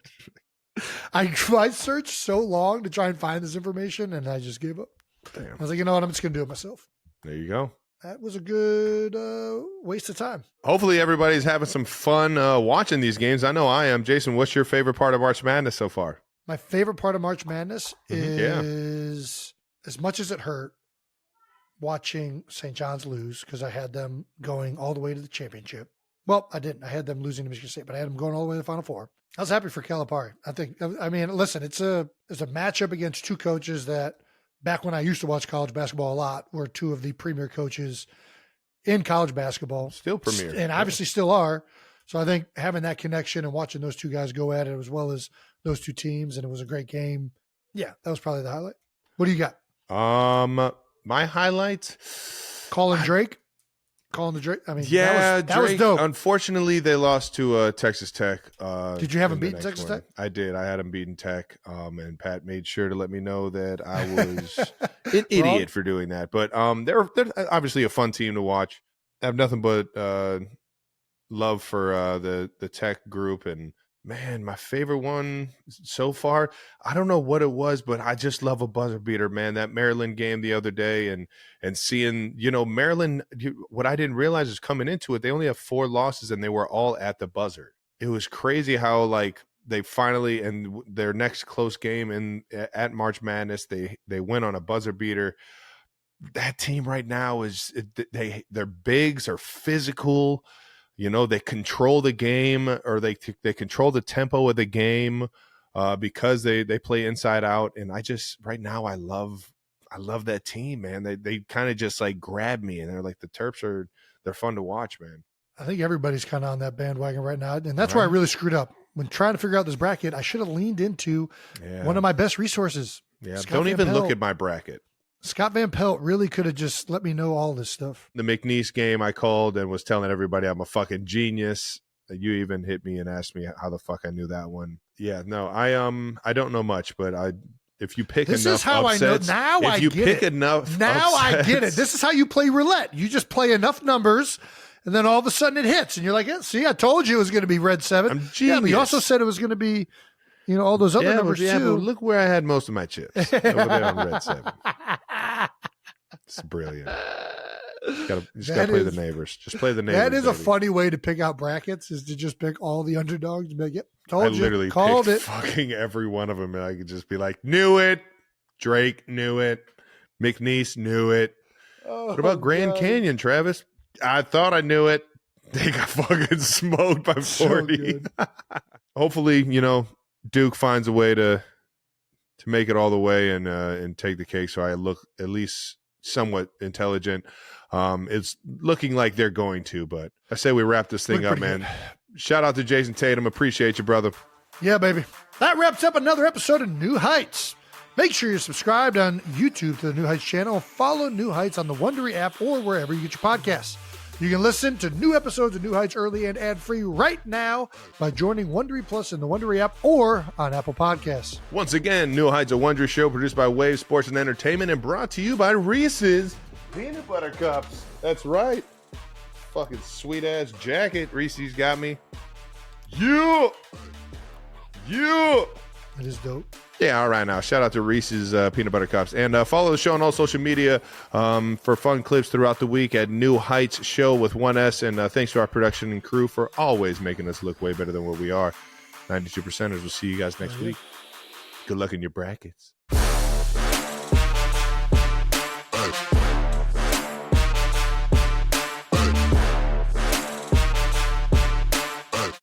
I searched so long to try and find this information, and I just gave up. Damn. I was like, you know what? I'm just going to do it myself. There you go. That was a good waste of time. Hopefully everybody's having some fun watching these games. I know I am. Jason, what's your favorite part of March Madness so far? My favorite part of March Madness is, as much as it hurt, watching St. John's lose, because I had them going all the way to the championship. Well, I didn't. I had them losing to Michigan State, but I had them going all the way to the Final Four. I was happy for Calipari. Listen, it's a matchup against 2 coaches that, back when I used to watch college basketball a lot, were 2 of the premier coaches in college basketball. Still premier. And obviously still are. So I think having that connection and watching those 2 guys go at it, as well as those 2 teams, and it was a great game. Yeah, that was probably the highlight. What do you got? My highlight? Colin Drake? Calling the Drake? I mean, yeah, that was dope. Unfortunately, they lost to Texas Tech. Did you have them beaten Texas Tech? I did. I had them beaten Tech, and Pat made sure to let me know that I was an idiot for doing that. But they're obviously a fun team to watch. I have nothing but love for the Tech group, and man, my favorite one so far, I don't know what it was, but I just love a buzzer beater, man. That Maryland game the other day, and seeing, Maryland, what I didn't realize is coming into it, they only have 4 losses, and they were all at the buzzer. It was crazy how, like, they finally, in their next close game at March Madness, they went on a buzzer beater. That team right now their bigs are physical. They control the game, or they control the tempo of the game because they play inside out. And right now I love that team, man. They kind of just like grab me, and they're like, the Terps they're fun to watch, man. I think everybody's kind of on that bandwagon right now. And that's where I really screwed up. When trying to figure out this bracket, I should have leaned into one of my best resources. Yeah, Scott don't Van even Pelt. look at my bracket. Scott Van Pelt really could have just let me know all this stuff. The McNeese game I called and was telling everybody I'm a fucking genius. You even hit me and asked me how the fuck I knew that one. Yeah, no, I don't know much, but if you pick this enough is how upsets, I know. Now if I you get pick it. enough Now upsets, I get it. This is how you play roulette. You just play enough numbers, and then all of a sudden it hits, and you're like, yeah, see, I told you it was going to be red 7. I'm genius. Yeah, but you also said it was going to be, all those other numbers but too. look where I had most of my chips over there on red 7. It's brilliant. Just gotta play the neighbors. Just play the neighbors. That is baby. a funny way to pick out brackets, is to just pick all the underdogs and be like, Told I you. literally Called picked it. fucking every one of them, and I could just be like, knew it. Drake knew it. McNeese knew it. What about Grand Canyon, Travis? I thought I knew it. They got fucking smoked by 40. So good. Hopefully, Duke finds a way to make it all the way and take the cake, so I look at least somewhat intelligent. It's looking like they're going to, but I say we wrap this thing up, man. Shout out to Jayson Tatum. Appreciate you, brother. Yeah, baby. That wraps up another episode of New Heights. Make sure you're subscribed on YouTube to the New Heights channel. Follow New Heights on the Wondery app or wherever you get your podcasts. You can listen to new episodes of New Heights early and ad-free right now by joining Wondery Plus in the Wondery app or on Apple Podcasts. Once again, New Heights, a Wondery show produced by Wave Sports and Entertainment and brought to you by Reese's Peanut Butter Cups. That's right. Fucking sweet-ass jacket Reese's got me. Yeah! It is dope. Yeah, all right now. Shout out to Reese's Peanut Butter Cups. And follow the show on all social media for fun clips throughout the week at New Heights Show with 1S. And thanks to our production and crew for always making us look way better than what we are. 92%ers. We'll see you guys next week. Good luck in your brackets.